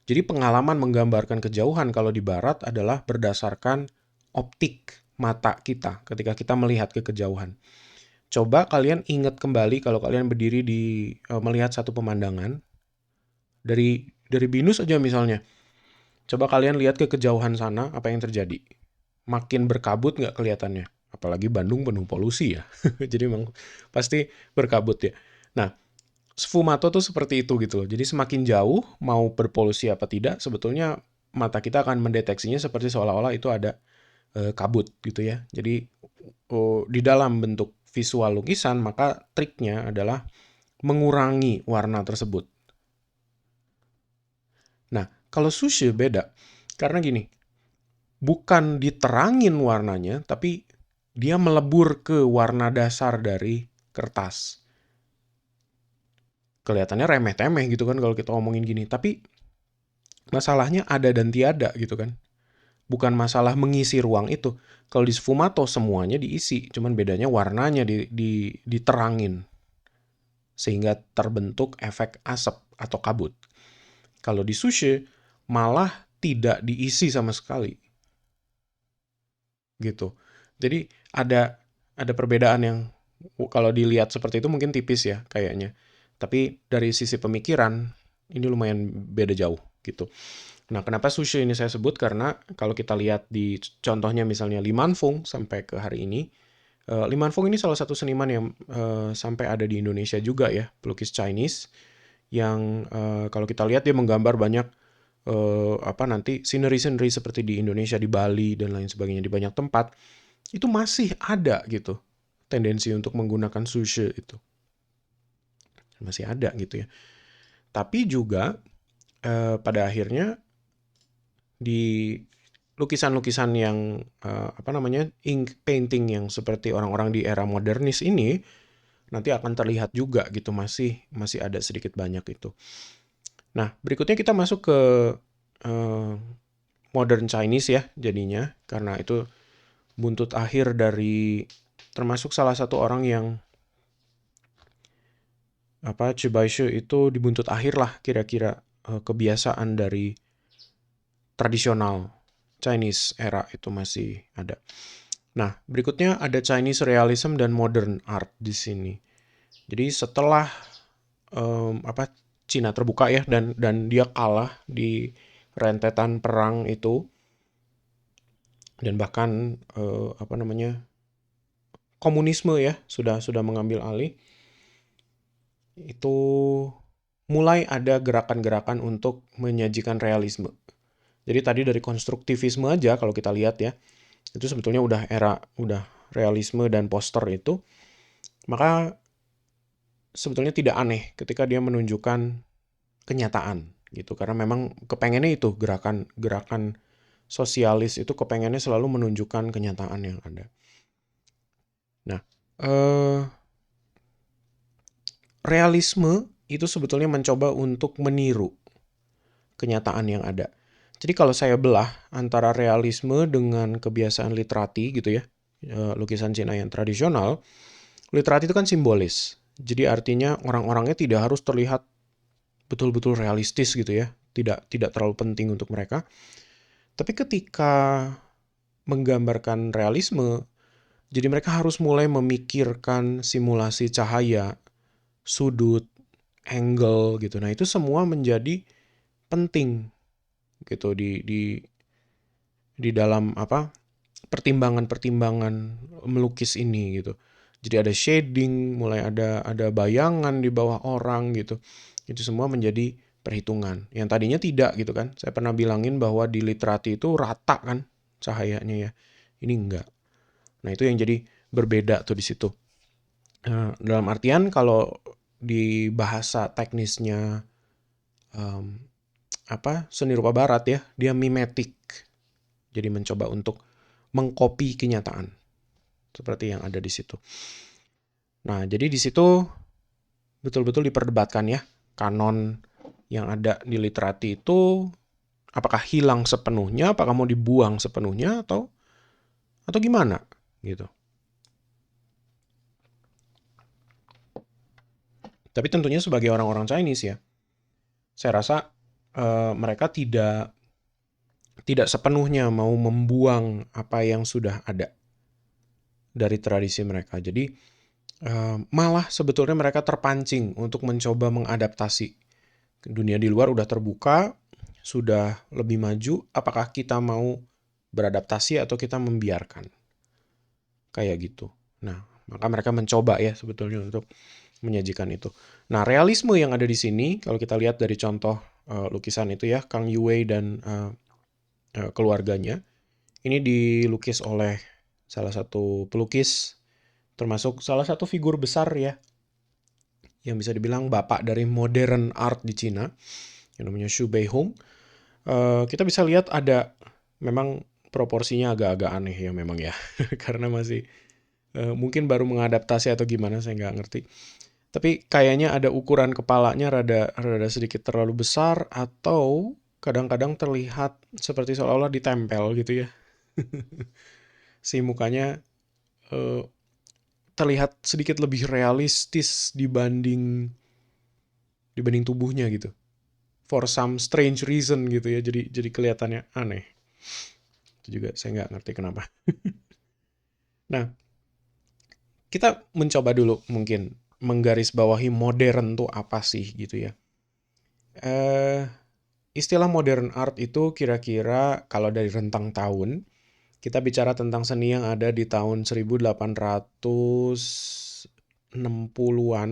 Jadi pengalaman menggambarkan kejauhan kalau di barat adalah berdasarkan optik mata kita ketika kita melihat ke kejauhan. Coba kalian ingat kembali kalau kalian berdiri di melihat satu pemandangan dari binus aja misalnya. Coba kalian lihat ke kejauhan sana, apa yang terjadi? Makin berkabut nggak kelihatannya? Apalagi Bandung penuh polusi ya. Jadi memang pasti berkabut ya. Nah, sfumato tuh seperti itu gitu loh. Jadi semakin jauh, mau berpolusi apa tidak, sebetulnya mata kita akan mendeteksinya seperti seolah-olah itu ada kabut gitu ya. Jadi di dalam bentuk visual lukisan, maka triknya adalah mengurangi warna tersebut. Nah, kalau sushi beda. Karena gini, bukan diterangin warnanya, tapi dia melebur ke warna dasar dari kertas. Kelihatannya remeh-temeh gitu kan kalau kita ngomongin gini. Tapi masalahnya ada dan tiada gitu kan. Bukan masalah mengisi ruang itu. Kalau di sfumato semuanya diisi, cuman bedanya warnanya diterangin. Sehingga terbentuk efek asap atau kabut. Kalau di sushi malah tidak diisi sama sekali. Gitu. Jadi ada perbedaan yang kalau dilihat seperti itu mungkin tipis ya kayaknya. Tapi dari sisi pemikiran ini lumayan beda jauh gitu. Nah, kenapa sushi ini saya sebut? Karena kalau kita lihat di contohnya misalnya Li Manfung sampai ke hari ini, Li Manfung ini salah satu seniman yang sampai ada di Indonesia juga ya, pelukis Chinese yang kalau kita lihat dia menggambar banyak nanti scenery-scenery seperti di Indonesia, di Bali dan lain sebagainya di banyak tempat itu masih ada gitu tendensi untuk menggunakan sushi itu masih ada gitu ya. Tapi juga pada akhirnya di lukisan-lukisan yang ink painting yang seperti orang-orang di era modernis ini nanti akan terlihat juga gitu masih ada sedikit banyak itu. Nah, berikutnya kita masuk ke modern Chinese ya jadinya karena itu buntut akhir dari termasuk salah satu orang yang Chibaishu itu di buntut akhir lah kira-kira kebiasaan dari tradisional Chinese era itu masih ada. Nah, berikutnya ada Chinese realism dan modern art di sini. Jadi setelah Cina terbuka ya dan dia kalah di rentetan perang itu dan bahkan komunisme ya sudah mengambil alih. Itu mulai ada gerakan-gerakan untuk menyajikan realisme. Jadi tadi dari konstruktivisme aja kalau kita lihat ya, itu sebetulnya udah realisme dan poster itu, maka sebetulnya tidak aneh ketika dia menunjukkan kenyataan gitu karena memang kepengennya itu gerakan sosialis itu kepengennya selalu menunjukkan kenyataan yang ada. Nah, realisme itu sebetulnya mencoba untuk meniru kenyataan yang ada. Jadi kalau saya belah antara realisme dengan kebiasaan literati gitu ya, lukisan Cina yang tradisional, literati itu kan simbolis. Jadi artinya orang-orangnya tidak harus terlihat betul-betul realistis gitu ya, tidak terlalu penting untuk mereka. Tapi ketika menggambarkan realisme, jadi mereka harus mulai memikirkan simulasi cahaya, sudut, angle gitu. Nah, itu semua menjadi penting gitu di dalam pertimbangan-pertimbangan melukis ini gitu. Jadi ada shading, mulai ada bayangan di bawah orang gitu. Itu semua menjadi perhitungan. Yang tadinya tidak gitu kan. Saya pernah bilangin bahwa di literati itu rata kan cahayanya ya. Ini enggak. Nah, itu yang jadi berbeda tuh di situ. Dalam artian kalau di bahasa teknisnya seni rupa barat ya, dia mimetik. Jadi mencoba untuk mengcopy kenyataan seperti yang ada di situ. Nah, jadi di situ betul-betul diperdebatkan ya, kanon yang ada di literati itu apakah hilang sepenuhnya, apakah mau dibuang sepenuhnya atau gimana gitu. Tapi tentunya sebagai orang-orang Chinese ya, saya rasa mereka tidak sepenuhnya mau membuang apa yang sudah ada dari tradisi mereka. Jadi malah sebetulnya mereka terpancing untuk mencoba mengadaptasi. Dunia di luar udah terbuka, sudah lebih maju, apakah kita mau beradaptasi atau kita membiarkan? Kayak gitu. Nah, maka mereka mencoba ya sebetulnya untuk menyajikan itu. Nah, realisme yang ada di sini, kalau kita lihat dari contoh lukisan itu ya, Kang Yue dan keluarganya, ini dilukis oleh salah satu pelukis, termasuk salah satu figur besar ya, yang bisa dibilang bapak dari modern art di Cina, yang namanya Xu Beihong. Kita bisa lihat ada memang proporsinya agak-agak aneh ya memang ya, karena masih mungkin baru mengadaptasi atau gimana saya nggak ngerti. Tapi kayaknya ada ukuran kepalanya rada sedikit terlalu besar atau kadang-kadang terlihat seperti seolah-olah ditempel gitu ya. Si mukanya eh, terlihat sedikit lebih realistis dibanding tubuhnya gitu. For some strange reason gitu ya. Jadi kelihatannya aneh. Itu juga saya nggak ngerti kenapa. Nah, kita mencoba dulu mungkin menggarisbawahi modern tuh apa sih gitu ya. Eh, istilah modern art itu kira-kira kalau dari rentang tahun, kita bicara tentang seni yang ada di tahun 1860-an,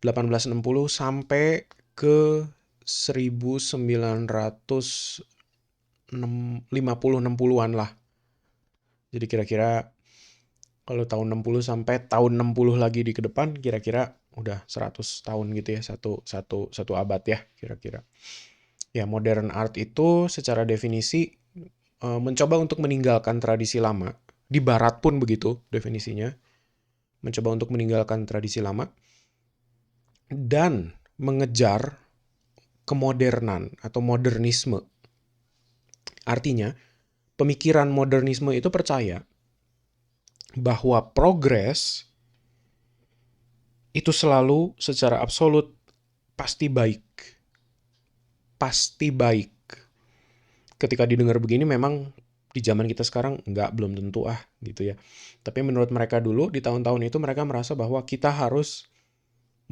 1860 sampai ke 1950-60-an lah. Jadi kira-kira kalau tahun 60 sampai tahun 60 lagi di ke depan kira-kira udah 100 tahun gitu ya, satu abad ya kira-kira. Ya, modern art itu secara definisi mencoba untuk meninggalkan tradisi lama. Di barat pun begitu definisinya. Mencoba untuk meninggalkan tradisi lama dan mengejar kemodernan atau modernisme. Artinya, pemikiran modernisme itu percaya bahwa progres itu selalu secara absolut pasti baik. Pasti baik. Ketika didengar begini memang di zaman kita sekarang belum tentu gitu ya. Tapi menurut mereka dulu di tahun-tahun itu mereka merasa bahwa kita harus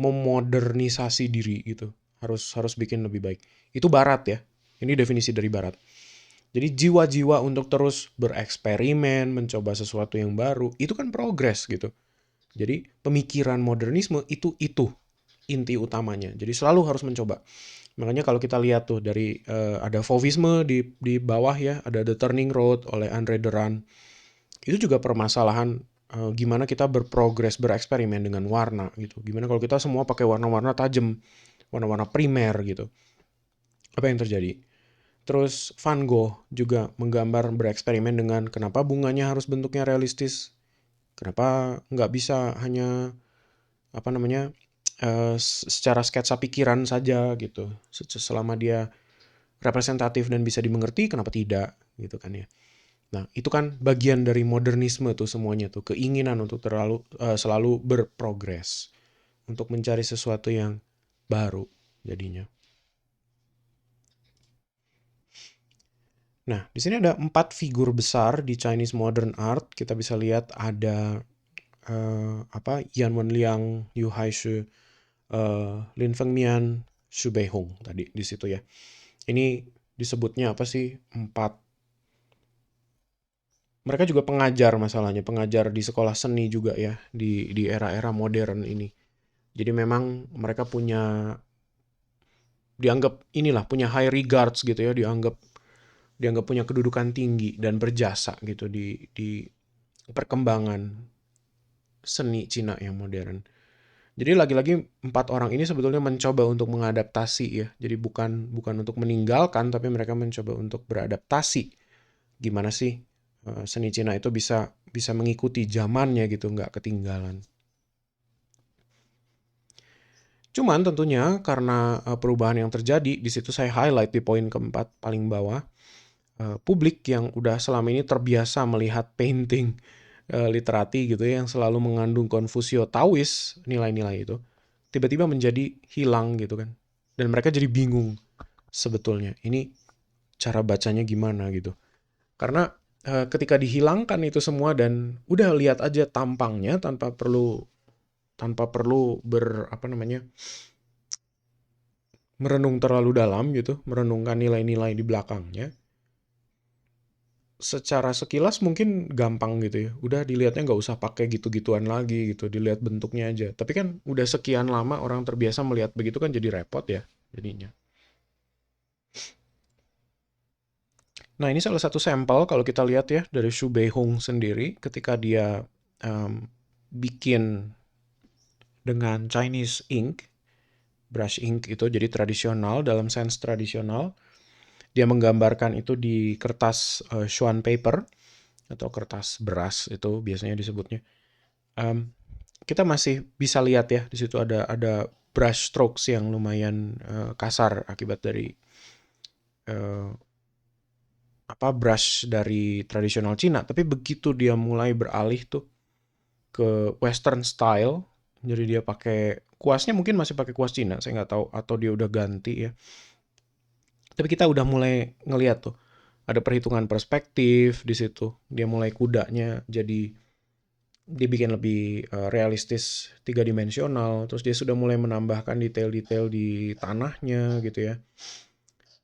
memodernisasi diri gitu. Harus bikin lebih baik. Itu barat ya. Ini definisi dari barat. Jadi jiwa-jiwa untuk terus bereksperimen, mencoba sesuatu yang baru, itu kan progres gitu. Jadi pemikiran modernisme itu inti utamanya. Jadi selalu harus mencoba. Makanya kalau kita lihat tuh dari ada Fauvisme di bawah ya, ada The Turning Road oleh André Derain. Itu juga permasalahan gimana kita berprogres, bereksperimen dengan warna gitu. Gimana kalau kita semua pakai warna-warna tajam, warna-warna primer gitu. Apa yang terjadi? Terus Van Gogh juga menggambar bereksperimen dengan kenapa bunganya harus bentuknya realistis. Kenapa nggak bisa hanya apa namanya secara sketsa pikiran saja gitu. Selama dia representatif dan bisa dimengerti, kenapa tidak gitu kan ya. Nah, itu kan bagian dari modernisme tuh semuanya tuh, keinginan untuk selalu berprogres untuk mencari sesuatu yang baru jadinya. Nah, di sini ada 4 figur besar di Chinese modern art. Kita bisa lihat ada Yan Wenliang, Yu Haishu, Lin Fengmian, Xu Beihong tadi di situ ya. Ini disebutnya apa sih? 4. Mereka juga pengajar masalahnya, pengajar di sekolah seni juga ya di era-era modern ini. Jadi memang mereka dianggap inilah punya high regards gitu ya, dianggap dianggap punya kedudukan tinggi dan berjasa gitu di perkembangan seni Cina yang modern. Jadi lagi-lagi 4 orang ini sebetulnya mencoba untuk mengadaptasi ya. Jadi bukan untuk meninggalkan, tapi mereka mencoba untuk beradaptasi. Gimana sih seni Cina itu bisa bisa mengikuti zamannya gitu, nggak ketinggalan. Cuman tentunya karena perubahan yang terjadi, di situ saya highlight di poin keempat paling bawah, publik yang udah selama ini terbiasa melihat painting literati gitu ya, yang selalu mengandung Konfusio Taois nilai-nilai itu, tiba-tiba menjadi hilang gitu kan. Dan mereka jadi bingung sebetulnya, ini cara bacanya gimana gitu. Karena ketika dihilangkan itu semua dan udah lihat aja tampangnya tanpa perlu merenung terlalu dalam gitu, merenungkan nilai-nilai di belakangnya. Secara sekilas mungkin gampang gitu ya. Udah dilihatnya nggak usah pakai gitu-gituan lagi gitu, dilihat bentuknya aja. Tapi kan udah sekian lama orang terbiasa melihat begitu kan jadi repot ya jadinya. Nah, ini salah satu sampel kalau kita lihat ya dari Xu Beihong sendiri ketika dia bikin dengan Chinese ink, brush ink itu jadi tradisional dalam sense tradisional. Dia menggambarkan itu di kertas Xuan paper atau kertas beras itu biasanya disebutnya. Kita masih bisa lihat ya di situ ada brush strokes yang lumayan kasar akibat dari brush dari tradisional Cina. Tapi begitu dia mulai beralih tuh ke Western style, jadi dia pakai kuasnya mungkin masih pakai kuas Cina, saya nggak tahu atau dia udah ganti ya. Tapi kita udah mulai ngeliat tuh ada perhitungan perspektif di situ. Dia mulai kudanya jadi dibikin lebih realistis, tiga dimensional. Terus dia sudah mulai menambahkan detail-detail di tanahnya gitu ya.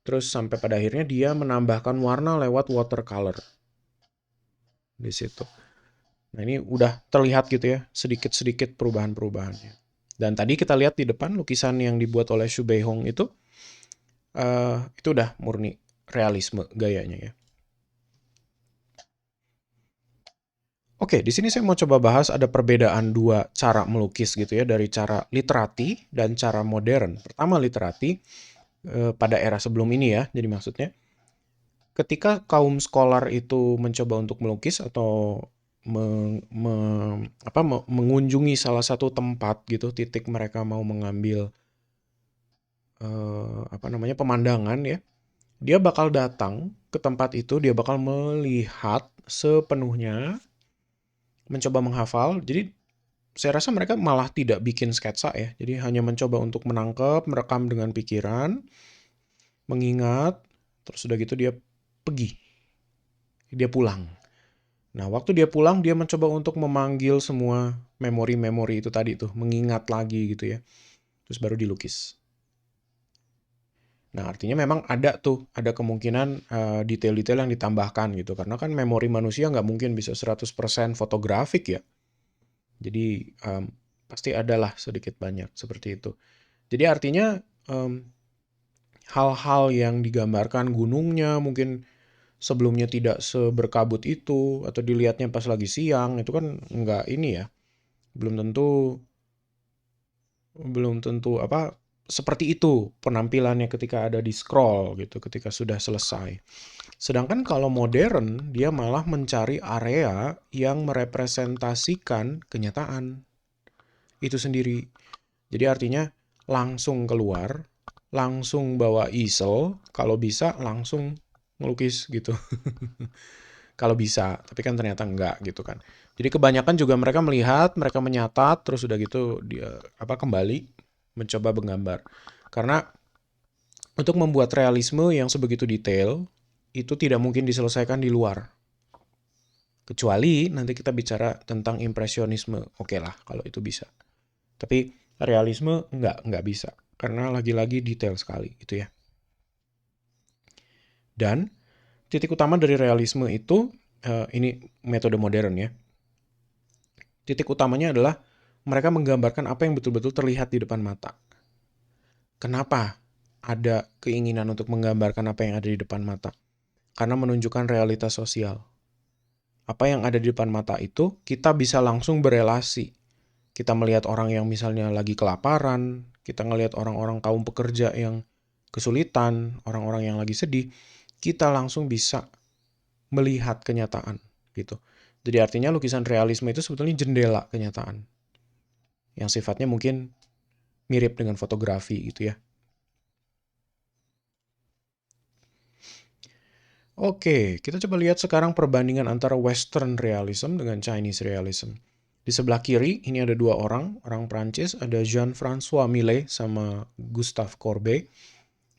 Terus sampai pada akhirnya dia menambahkan warna lewat watercolor di situ. Nah ini udah terlihat gitu ya, sedikit-sedikit perubahan-perubahannya. Dan tadi kita lihat di depan lukisan yang dibuat oleh Xu Beihong itu udah murni realisme gayanya ya. Oke, di sini saya mau coba bahas ada perbedaan dua cara melukis gitu ya, dari cara literati dan cara modern. Pertama literati pada era sebelum ini ya, jadi maksudnya ketika kaum scholar itu mencoba untuk melukis atau mengunjungi salah satu tempat gitu, titik mereka mau mengambil pemandangan ya, dia bakal datang ke tempat itu, dia bakal melihat sepenuhnya, mencoba menghafal. Jadi saya rasa mereka malah tidak bikin sketsa ya. Jadi hanya mencoba untuk menangkap, merekam dengan pikiran, mengingat, terus udah gitu dia pergi. Dia pulang. Nah, waktu dia pulang, dia mencoba untuk memanggil semua memori-memori itu tadi tuh, mengingat lagi gitu ya. Terus baru dilukis. Nah, artinya memang ada kemungkinan detail-detail yang ditambahkan gitu. Karena kan memori manusia nggak mungkin bisa 100% fotografik ya. Jadi pasti adalah sedikit banyak seperti itu. Jadi artinya hal-hal yang digambarkan gunungnya mungkin sebelumnya tidak seberkabut itu atau dilihatnya pas lagi siang itu kan nggak ini ya, belum tentu seperti itu penampilannya ketika ada di scroll gitu ketika sudah selesai. Sedangkan kalau modern dia malah mencari area yang merepresentasikan kenyataan itu sendiri. Jadi artinya langsung keluar, langsung bawa easel, kalau bisa langsung ngelukis gitu. Kalau bisa, tapi kan ternyata enggak gitu kan. Jadi kebanyakan juga mereka melihat, mereka menyatat, terus udah gitu dia kembali mencoba menggambar. Karena untuk membuat realisme yang sebegitu detail itu tidak mungkin diselesaikan di luar. Kecuali nanti kita bicara tentang impresionisme, oke lah kalau itu bisa. Tapi realisme nggak bisa. Karena lagi-lagi detail sekali gitu ya. Dan titik utama dari realisme itu, ini metode modern ya. Titik utamanya adalah mereka menggambarkan apa yang betul-betul terlihat di depan mata. Kenapa ada keinginan untuk menggambarkan apa yang ada di depan mata? Karena menunjukkan realitas sosial. Apa yang ada di depan mata itu kita bisa langsung berelasi. Kita melihat orang yang misalnya lagi kelaparan, kita ngelihat orang-orang kaum pekerja yang kesulitan, orang-orang yang lagi sedih, kita langsung bisa melihat kenyataan gitu. Jadi artinya lukisan realisme itu sebetulnya jendela kenyataan. Yang sifatnya mungkin mirip dengan fotografi gitu ya. Oke, kita coba lihat sekarang perbandingan antara Western realism dengan Chinese realism. Di sebelah kiri, ini ada dua orang Prancis, ada Jean-François Millet sama Gustave Courbet.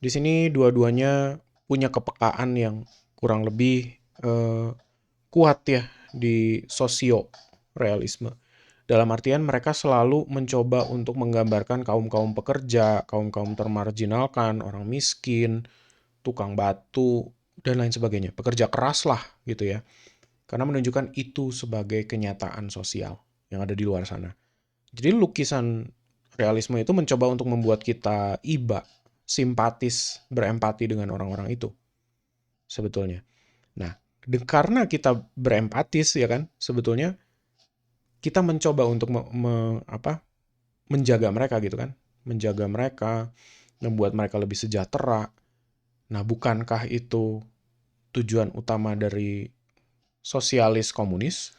Di sini dua-duanya punya kepekaan yang kurang lebih kuat ya di sosio-realisme. Dalam artian mereka selalu mencoba untuk menggambarkan kaum-kaum pekerja, kaum-kaum termarginalkan, orang miskin, tukang batu, dan lain sebagainya. Pekerja keras lah gitu ya. Karena menunjukkan itu sebagai kenyataan sosial yang ada di luar sana. Jadi lukisan realisme itu mencoba untuk membuat kita iba, simpatis, berempati dengan orang-orang itu sebetulnya. Nah, karena kita berempatis ya kan, sebetulnya kita mencoba untuk menjaga mereka gitu kan, menjaga mereka, membuat mereka lebih sejahtera. Nah, bukankah itu tujuan utama dari sosialis komunis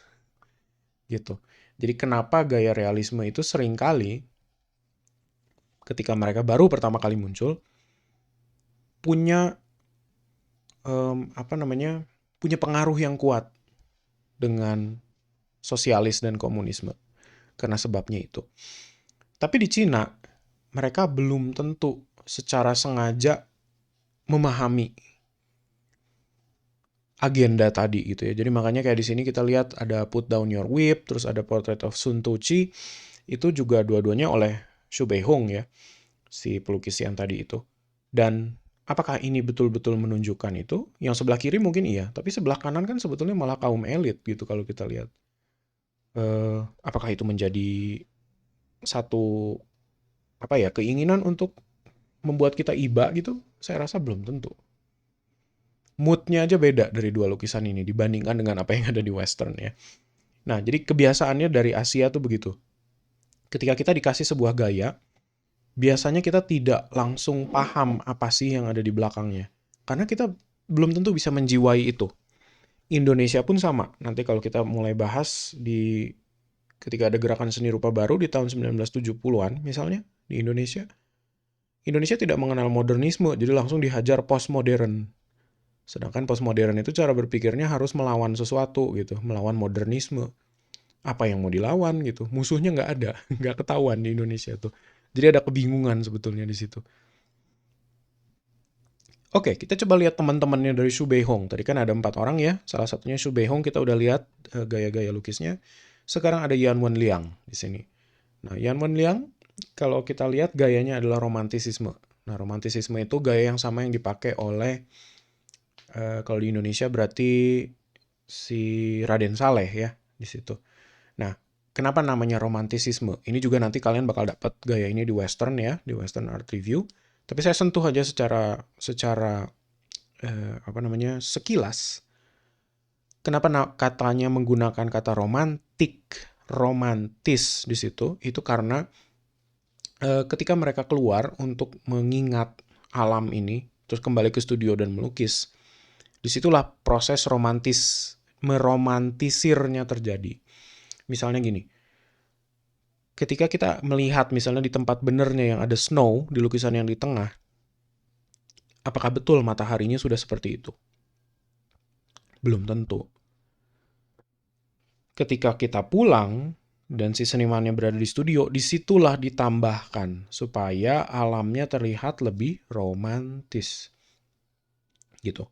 gitu. Jadi kenapa gaya realisme itu seringkali ketika mereka baru pertama kali muncul punya punya pengaruh yang kuat dengan sosialis dan komunisme karena sebabnya itu. Tapi di Cina mereka belum tentu secara sengaja memahami agenda tadi gitu ya. Jadi makanya kayak di sini kita lihat ada Put Down Your Whip, terus ada Portrait of Sun Tuchi, itu juga dua-duanya oleh Xu Beihong ya, si pelukis yang tadi itu. Dan apakah ini betul-betul menunjukkan itu? Yang sebelah kiri mungkin iya, tapi sebelah kanan kan sebetulnya malah kaum elit gitu kalau kita lihat. Apakah itu menjadi satu keinginan untuk membuat kita iba gitu? Saya rasa belum tentu. Moodnya aja beda dari dua lukisan ini dibandingkan dengan apa yang ada di Western ya. Nah, jadi kebiasaannya dari Asia tuh begitu. Ketika kita dikasih sebuah gaya, biasanya kita tidak langsung paham apa sih yang ada di belakangnya. Karena kita belum tentu bisa menjiwai itu. Indonesia pun sama. Nanti kalau kita mulai bahas ketika ada gerakan seni rupa baru di tahun 1970-an misalnya di Indonesia. Indonesia tidak mengenal modernisme, jadi langsung dihajar postmodern. Sedangkan postmodern itu cara berpikirnya harus melawan sesuatu gitu, melawan modernisme. Apa yang mau dilawan gitu? Musuhnya nggak ada, nggak ketahuan di Indonesia tuh. Jadi ada kebingungan sebetulnya di situ. Oke, kita coba lihat teman-temannya dari Xu Beihong. Tadi kan ada 4 orang ya. Salah satunya Xu Beihong, kita udah lihat gaya-gaya lukisnya. Sekarang ada Yan Wenliang di sini. Nah, Yan Wenliang, kalau kita lihat gayanya adalah romantisisme. Nah, romantisisme itu gaya yang sama yang dipakai oleh kalau di Indonesia berarti si Raden Saleh ya di situ. Nah, kenapa namanya romantisisme? Ini juga nanti kalian bakal dapat gaya ini di Western ya, di Western Art Review. Tapi saya sentuh aja secara sekilas. Kenapa katanya menggunakan kata romantik, romantis di situ? Itu karena ketika mereka keluar untuk mengingat alam ini, terus kembali ke studio dan melukis, disitulah proses meromantisirnya terjadi. Misalnya gini, ketika kita melihat misalnya di tempat benernya yang ada snow di lukisan yang di tengah, apakah betul mataharinya sudah seperti itu? Belum tentu. Ketika kita pulang dan si senimannya berada di studio, disitulah ditambahkan supaya alamnya terlihat lebih romantis. Gitu.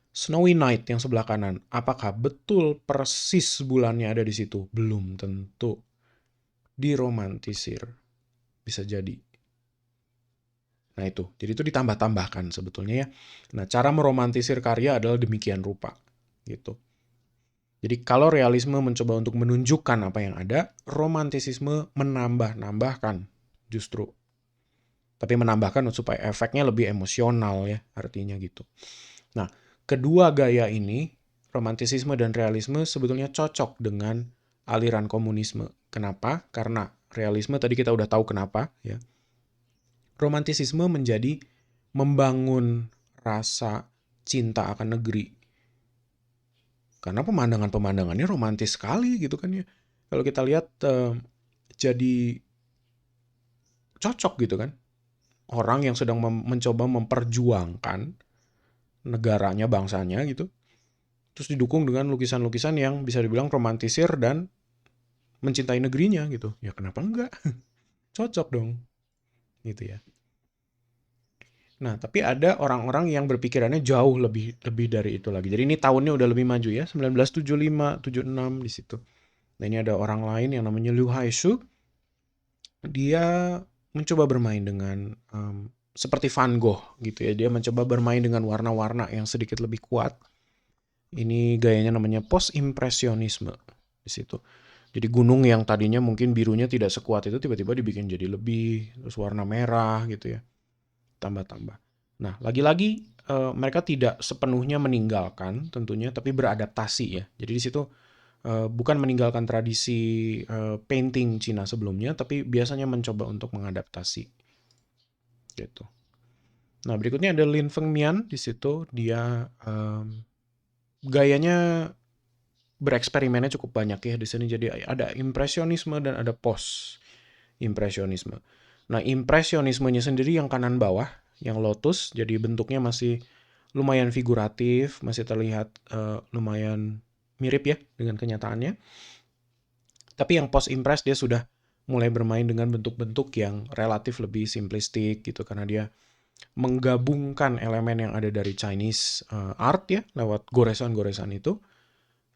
Snowy Night yang sebelah kanan, apakah betul persis bulannya ada di situ? Belum tentu. Diromantisir. Bisa jadi. Nah itu, jadi itu ditambah-tambahkan sebetulnya ya. Nah cara meromantisir karya adalah demikian rupa. Gitu. Jadi kalau realisme mencoba untuk menunjukkan apa yang ada, romantisisme menambah-nambahkan justru. Tapi menambahkan supaya efeknya lebih emosional ya, artinya gitu. Nah, kedua gaya ini, romantisisme dan realisme sebetulnya cocok dengan aliran komunisme. Kenapa? Karena realisme tadi kita udah tahu kenapa ya. Romantisisme menjadi membangun rasa cinta akan negeri. Karena pemandangan-pemandangannya romantis sekali gitu kan ya. Kalau kita lihat jadi cocok gitu kan. Orang yang sedang mencoba memperjuangkan negaranya, bangsanya gitu. Terus didukung dengan lukisan-lukisan yang bisa dibilang romantisir dan mencintai negerinya gitu. Ya kenapa enggak? Cocok dong. Gitu ya. Nah, tapi ada orang-orang yang berpikirannya jauh lebih lebih dari itu lagi. Jadi ini tahunnya udah lebih maju ya, 1975, 76 di situ. Nah, ini ada orang lain yang namanya Liu Haishu. Dia mencoba bermain dengan seperti Van Gogh gitu ya. Dia mencoba bermain dengan warna-warna yang sedikit lebih kuat. Ini gayanya namanya post-impresionisme di situ. Jadi gunung yang tadinya mungkin birunya tidak sekuat itu tiba-tiba dibikin jadi lebih, terus warna merah gitu ya. Tambah-tambah. Nah, lagi-lagi mereka tidak sepenuhnya meninggalkan tentunya, tapi beradaptasi ya. Jadi di situ bukan meninggalkan tradisi painting Cina sebelumnya, tapi biasanya mencoba untuk mengadaptasi gitu. Nah, berikutnya ada Lin Fengmian di situ. Dia gayanya bereksperimennya cukup banyak ya di sini. Jadi ada impresionisme dan ada post impresionisme. Nah, impresionismenya sendiri yang kanan bawah, yang lotus, jadi bentuknya masih lumayan figuratif, masih terlihat lumayan mirip ya dengan kenyataannya. Tapi yang post impress dia sudah mulai bermain dengan bentuk-bentuk yang relatif lebih simplistik gitu karena dia menggabungkan elemen yang ada dari Chinese art ya lewat goresan-goresan itu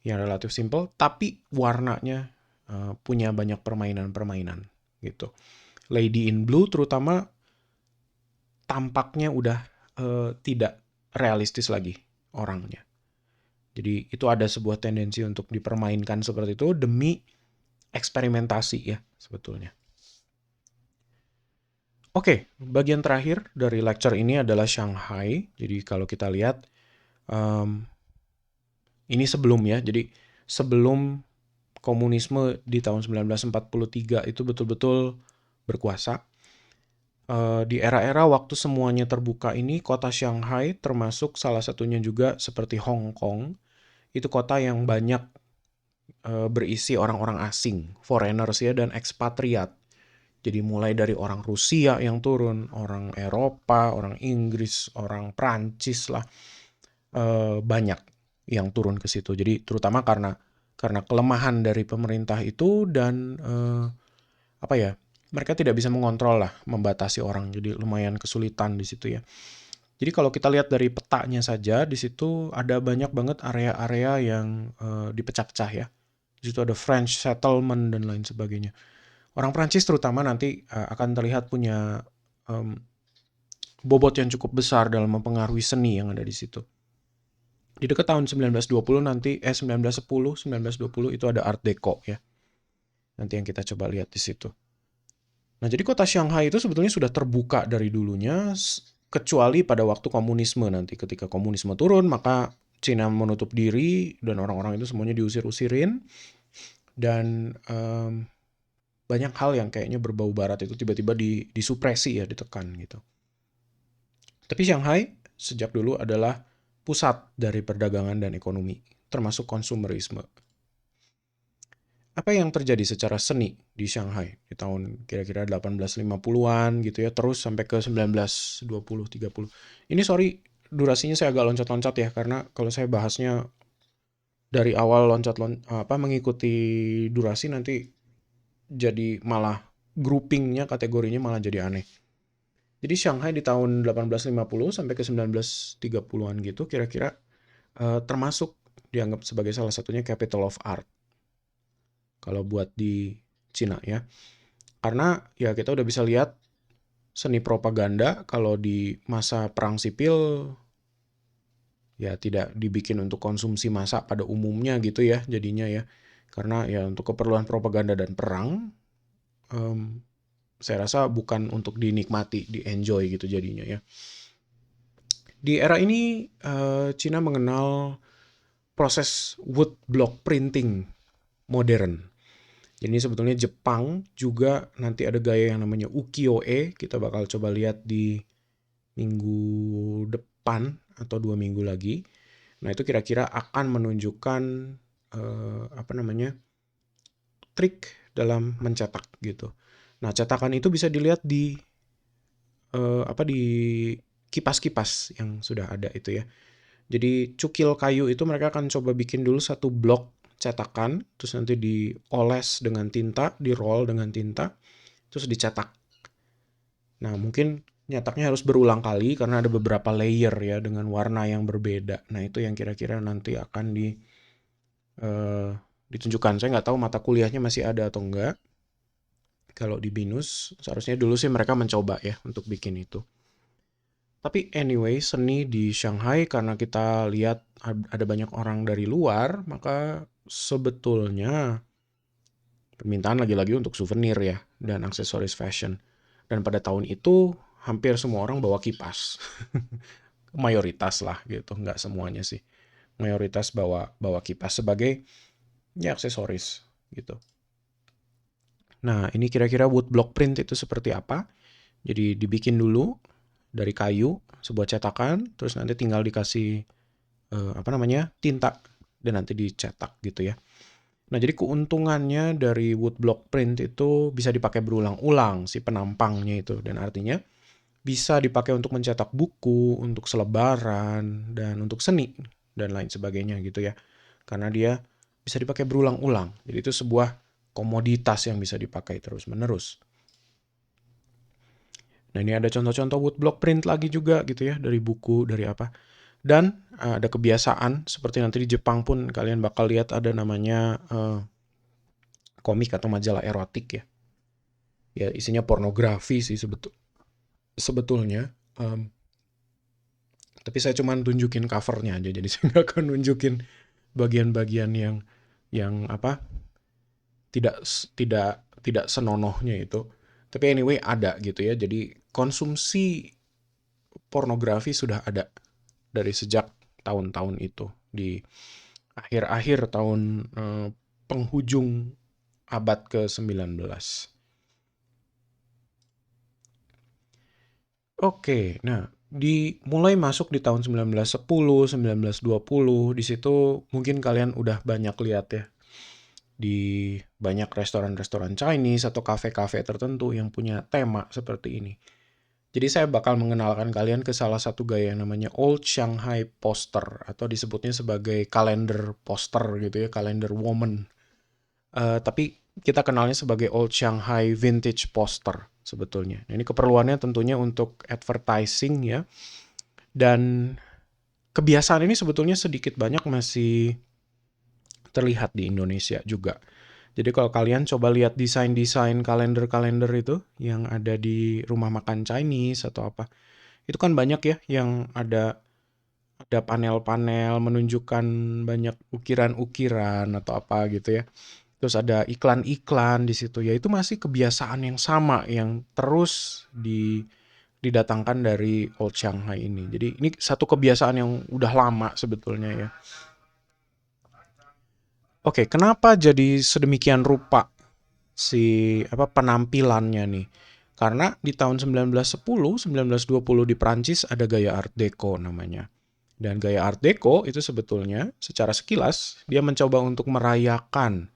yang relatif simple tapi warnanya punya banyak permainan-permainan gitu. Lady in Blue terutama tampaknya udah tidak realistis lagi orangnya. Jadi itu ada sebuah tendensi untuk dipermainkan seperti itu demi eksperimentasi ya sebetulnya. Oke, bagian terakhir dari lecture ini adalah Shanghai. Jadi kalau kita lihat um, ini sebelum ya. Jadi sebelum komunisme di tahun 1943 itu betul-betul berkuasa. Di era-era waktu semuanya terbuka ini, kota Shanghai termasuk salah satunya juga seperti Hong Kong, itu kota yang banyak berisi orang-orang asing, foreigners ya, dan ekspatriat. Jadi mulai dari orang Rusia yang turun, orang Eropa, orang Inggris, orang Prancis lah, banyak yang turun ke situ. Jadi terutama karena kelemahan dari pemerintah itu dan apa ya, mereka tidak bisa mengontrol lah, membatasi orang. Jadi lumayan kesulitan di situ ya. Jadi kalau kita lihat dari petanya saja, di situ ada banyak banget area-area yang dipecah-pecah ya. Di situ ada French settlement dan lain sebagainya. Orang Prancis terutama nanti akan terlihat punya bobot yang cukup besar dalam mempengaruhi seni yang ada di situ. Di dekat tahun 1920 nanti 1910, 1920 itu ada Art Deco ya. Nanti yang kita coba lihat di situ. Nah, jadi kota Shanghai itu sebetulnya sudah terbuka dari dulunya, kecuali pada waktu komunisme nanti. Ketika komunisme turun, maka Cina menutup diri dan orang-orang itu semuanya diusir-usirin. Dan banyak hal yang kayaknya berbau barat itu tiba-tiba disupresi ya, ditekan gitu. Tapi Shanghai sejak dulu adalah pusat dari perdagangan dan ekonomi, termasuk konsumerisme. Apa yang terjadi secara seni di Shanghai di tahun kira-kira 1850-an gitu ya, terus sampai ke 1920, 30. Ini sorry, durasinya saya agak loncat-loncat ya, karena kalau saya bahasnya dari awal mengikuti durasi nanti jadi malah groupingnya, kategorinya malah jadi aneh. Jadi Shanghai di tahun 1850 sampai ke 1930-an gitu kira-kira termasuk dianggap sebagai salah satunya capital of art. Kalau buat di Cina ya. Karena ya kita udah bisa lihat seni propaganda kalau di masa perang sipil ya tidak dibikin untuk konsumsi massa pada umumnya gitu ya jadinya ya. Karena ya untuk keperluan propaganda dan perang saya rasa bukan untuk dinikmati, di-enjoy gitu jadinya ya. Di era ini Cina mengenal proses wood block printing modern. Jadi sebetulnya Jepang juga nanti ada gaya yang namanya ukiyo-e. Kita bakal coba lihat di minggu depan atau 2 minggu lagi. Nah itu kira-kira akan menunjukkan trik dalam mencetak gitu. Nah, cetakan itu bisa dilihat di di kipas-kipas yang sudah ada itu ya. Jadi cukil kayu itu mereka akan coba bikin dulu satu blok cetakan, terus nanti dioles dengan tinta, di-roll dengan tinta, terus dicetak. Nah, mungkin nyetaknya harus berulang kali karena ada beberapa layer ya dengan warna yang berbeda. Nah, itu yang kira-kira nanti akan ditunjukkan. Saya nggak tahu mata kuliahnya masih ada atau enggak. Kalau di BINUS, seharusnya dulu sih mereka mencoba ya untuk bikin itu. Tapi anyway, seni di Shanghai karena kita lihat ada banyak orang dari luar, maka sebetulnya permintaan lagi-lagi untuk souvenir ya dan aksesoris fashion. Dan pada tahun itu hampir semua orang bawa kipas. Mayoritas lah gitu, nggak semuanya sih. Mayoritas bawa bawa kipas sebagai ya aksesoris gitu. Nah, ini kira-kira wood block print itu seperti apa? Jadi dibikin dulu dari kayu, sebuah cetakan, terus nanti tinggal dikasih tinta dan nanti dicetak gitu ya. Nah, jadi keuntungannya dari wood block print itu bisa dipakai berulang-ulang si penampangnya itu dan artinya bisa dipakai untuk mencetak buku, untuk selebaran dan untuk seni dan lain sebagainya gitu ya. Karena dia bisa dipakai berulang-ulang. Jadi itu sebuah komoditas yang bisa dipakai terus-menerus. Nah, ini ada contoh-contoh wood block print lagi juga gitu ya dari buku, dari apa. Dan ada kebiasaan seperti nanti di Jepang pun kalian bakal lihat ada namanya komik atau majalah erotik ya. Ya isinya pornografi sih sebetulnya. Tapi saya cuma tunjukin covernya aja, jadi saya nggak akan nunjukin bagian-bagian yang apa tidak tidak senonohnya itu. Tapi anyway ada gitu ya. Jadi konsumsi pornografi sudah ada dari sejak tahun-tahun itu di akhir-akhir tahun penghujung abad ke-19. Oke, nah mulai masuk di tahun 1910, 1920, di situ mungkin kalian udah banyak lihat ya di banyak restoran-restoran Chinese atau kafe-kafe tertentu yang punya tema seperti ini. Jadi saya bakal mengenalkan kalian ke salah satu gaya yang namanya Old Shanghai Poster atau disebutnya sebagai kalender poster gitu ya, kalender woman. Tapi kita kenalnya sebagai Old Shanghai Vintage Poster sebetulnya. Nah, ini keperluannya tentunya untuk advertising ya. Dan kebiasaan ini sebetulnya sedikit banyak masih terlihat di Indonesia juga. Jadi kalau kalian coba lihat desain-desain kalender-kalender itu yang ada di rumah makan Chinese atau apa, itu kan banyak ya yang ada panel-panel menunjukkan banyak ukiran-ukiran atau apa gitu ya. Terus ada iklan-iklan di situ. Ya itu masih kebiasaan yang sama yang terus didatangkan dari Old Shanghai ini. Jadi ini satu kebiasaan yang udah lama sebetulnya ya. Oke, kenapa jadi sedemikian rupa penampilannya nih? Karena di tahun 1910, 1920 di Prancis ada gaya Art Deco namanya. Dan gaya Art Deco itu sebetulnya secara sekilas dia mencoba untuk merayakan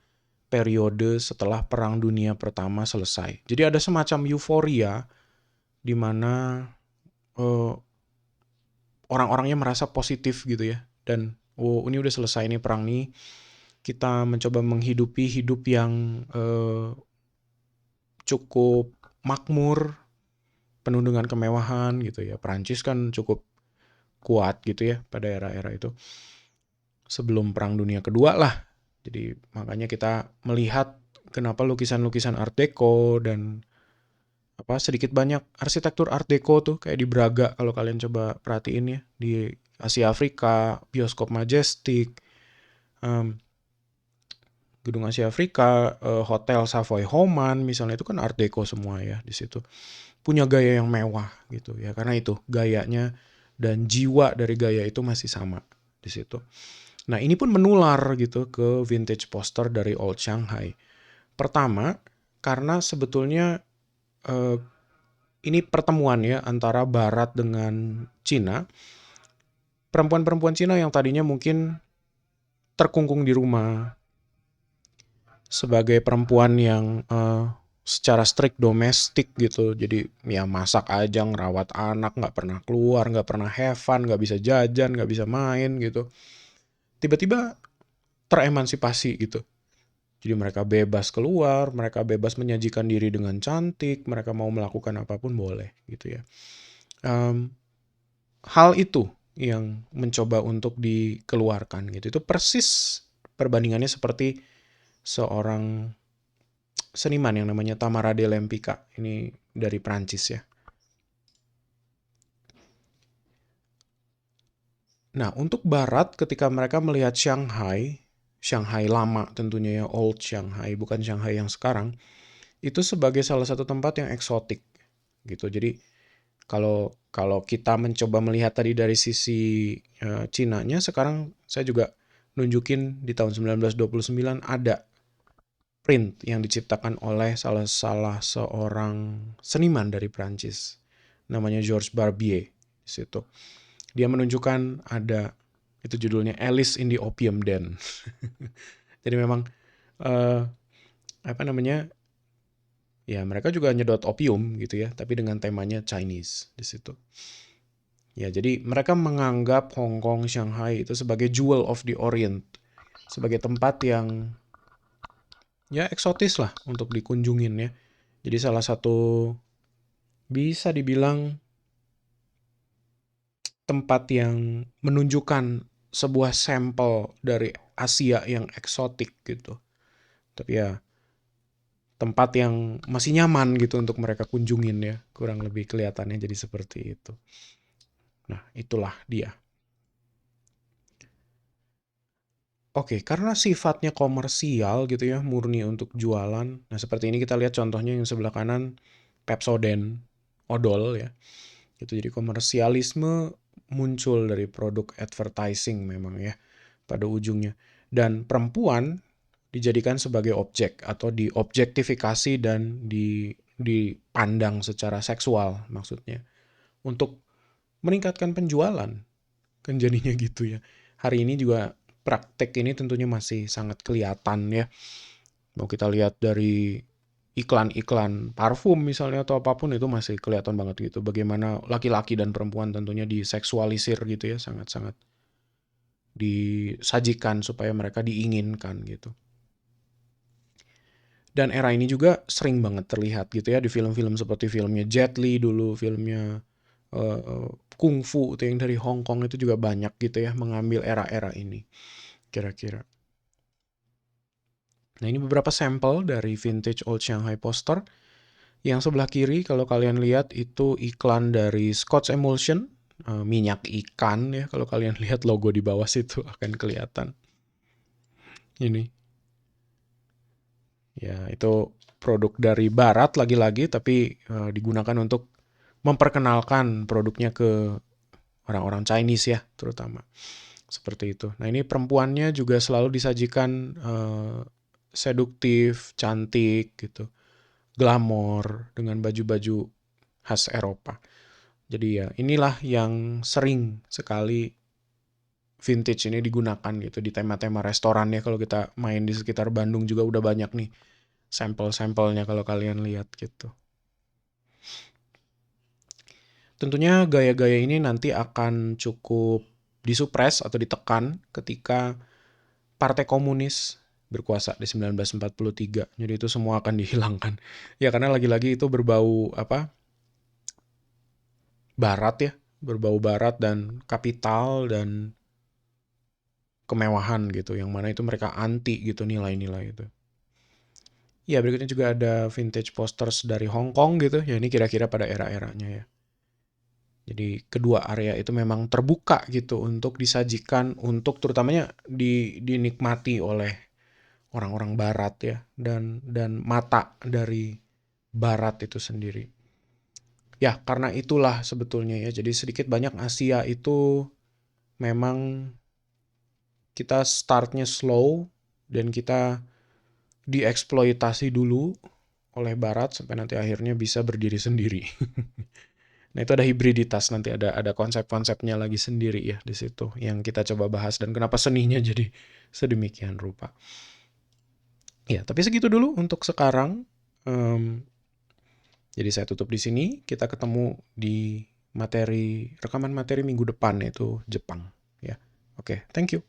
periode setelah Perang Dunia Pertama selesai. Jadi ada semacam euforia di mana uh, orang-orangnya merasa positif gitu ya. Dan ini udah selesai nih perang nih. Kita mencoba menghidupi hidup yang cukup makmur, penuh dengan kemewahan gitu ya. Perancis kan cukup kuat gitu ya pada era-era itu. Sebelum Perang Dunia Kedua lah. Jadi makanya kita melihat kenapa lukisan-lukisan Art Deco dan sedikit banyak arsitektur Art Deco tuh kayak di Braga kalau kalian coba perhatiin ya di Asia Afrika, Bioskop Majestic, Gedung Asia Afrika, Hotel Savoy Homan misalnya itu kan Art Deco semua ya di situ. Punya gaya yang mewah gitu ya karena itu gayanya dan jiwa dari gaya itu masih sama di situ. Nah, ini pun menular gitu ke vintage poster dari Old Shanghai. Pertama, karena sebetulnya ini pertemuan ya antara Barat dengan Cina. Perempuan-perempuan Cina yang tadinya mungkin terkungkung di rumah sebagai perempuan yang secara strict domestik gitu. Jadi ya masak aja, ngerawat anak, nggak pernah keluar, nggak pernah have fun, nggak bisa jajan, nggak bisa main gitu. Tiba-tiba teremansipasi gitu. Jadi mereka bebas keluar, mereka bebas menyajikan diri dengan cantik, mereka mau melakukan apapun boleh gitu ya. Em, Hal itu yang mencoba untuk dikeluarkan gitu. Itu persis perbandingannya seperti seorang seniman yang namanya Tamara de Lempicka. Ini dari Prancis ya. Nah, untuk Barat ketika mereka melihat Shanghai, Shanghai lama tentunya ya, old Shanghai, bukan Shanghai yang sekarang, itu sebagai salah satu tempat yang eksotik gitu. Jadi kalau kalau kita mencoba melihat tadi dari sisi Cinanya, sekarang saya juga nunjukin di tahun 1929 ada print yang diciptakan oleh salah seorang seniman dari Prancis, namanya Georges Barbier di situ. Dia menunjukkan ada itu judulnya Alice in the Opium Den. Jadi memang eh, apa namanya, ya mereka juga nyedot opium gitu ya, tapi dengan temanya Chinese di situ. Ya, jadi mereka menganggap Hong Kong, Shanghai itu sebagai jewel of the Orient, sebagai tempat yang ya eksotis lah untuk dikunjungin ya. Jadi salah satu bisa dibilang tempat yang menunjukkan sebuah sampel dari Asia yang eksotik gitu. Tapi ya tempat yang masih nyaman gitu untuk mereka kunjungin ya. Kurang lebih kelihatannya jadi seperti itu. Nah, itulah dia. Oke, karena sifatnya komersial gitu ya, murni untuk jualan. Nah, seperti ini kita lihat contohnya yang sebelah kanan, Pepsodent, odol ya. Itu jadi komersialisme muncul dari produk advertising memang ya pada ujungnya. Dan perempuan dijadikan sebagai objek atau diobjektifikasi dan dipandang secara seksual maksudnya untuk meningkatkan penjualan. Kan jadinya gitu ya. Hari ini juga praktek ini tentunya masih sangat kelihatan ya. Mau kita lihat dari iklan-iklan parfum misalnya atau apapun itu masih kelihatan banget gitu. Bagaimana laki-laki dan perempuan tentunya diseksualisir gitu ya, sangat-sangat disajikan supaya mereka diinginkan gitu. Dan era ini juga sering banget terlihat gitu ya di film-film seperti filmnya Jet Li dulu, filmnya Kung Fu itu yang dari Hong Kong itu juga banyak gitu ya mengambil era-era ini kira-kira. Nah, ini beberapa sampel dari vintage old Shanghai poster. Yang sebelah kiri kalau kalian lihat itu iklan dari Scotch Emulsion, minyak ikan ya. Kalau kalian lihat logo di bawah situ akan kelihatan. Ini ya itu produk dari barat lagi-lagi tapi digunakan untuk memperkenalkan produknya ke orang-orang Chinese ya terutama. Seperti itu. Nah, ini perempuannya juga selalu disajikan seduktif, cantik gitu. Glamor dengan baju-baju khas Eropa. Jadi ya inilah yang sering sekali vintage ini digunakan gitu di tema-tema restoran ya. Kalau kita main di sekitar Bandung juga udah banyak nih sampel-sampelnya kalau kalian lihat gitu. Tentunya gaya-gaya ini nanti akan cukup disupres atau ditekan ketika Partai Komunis berkuasa di 1943. Jadi itu semua akan dihilangkan. Ya karena lagi-lagi itu berbau apa? Barat ya, berbau barat dan kapital dan kemewahan gitu. Yang mana itu mereka anti gitu nilai-nilai itu. Ya berikutnya juga ada vintage posters dari Hong Kong gitu. Ya ini kira-kira pada era-eranya ya. Jadi kedua area itu memang terbuka gitu untuk disajikan untuk terutamanya dinikmati oleh orang-orang barat ya dan mata dari barat itu sendiri. Ya, karena itulah sebetulnya ya. Jadi sedikit banyak Asia itu memang kita startnya slow dan kita dieksploitasi dulu oleh barat sampai nanti akhirnya bisa berdiri sendiri. Nah, itu ada hibriditas nanti ada konsep-konsepnya lagi sendiri ya di situ yang kita coba bahas dan kenapa seninya jadi sedemikian rupa. Ya, tapi segitu dulu untuk sekarang. Jadi saya tutup di sini, kita ketemu di rekaman materi minggu depan, yaitu Jepang. Ya, oke, thank you.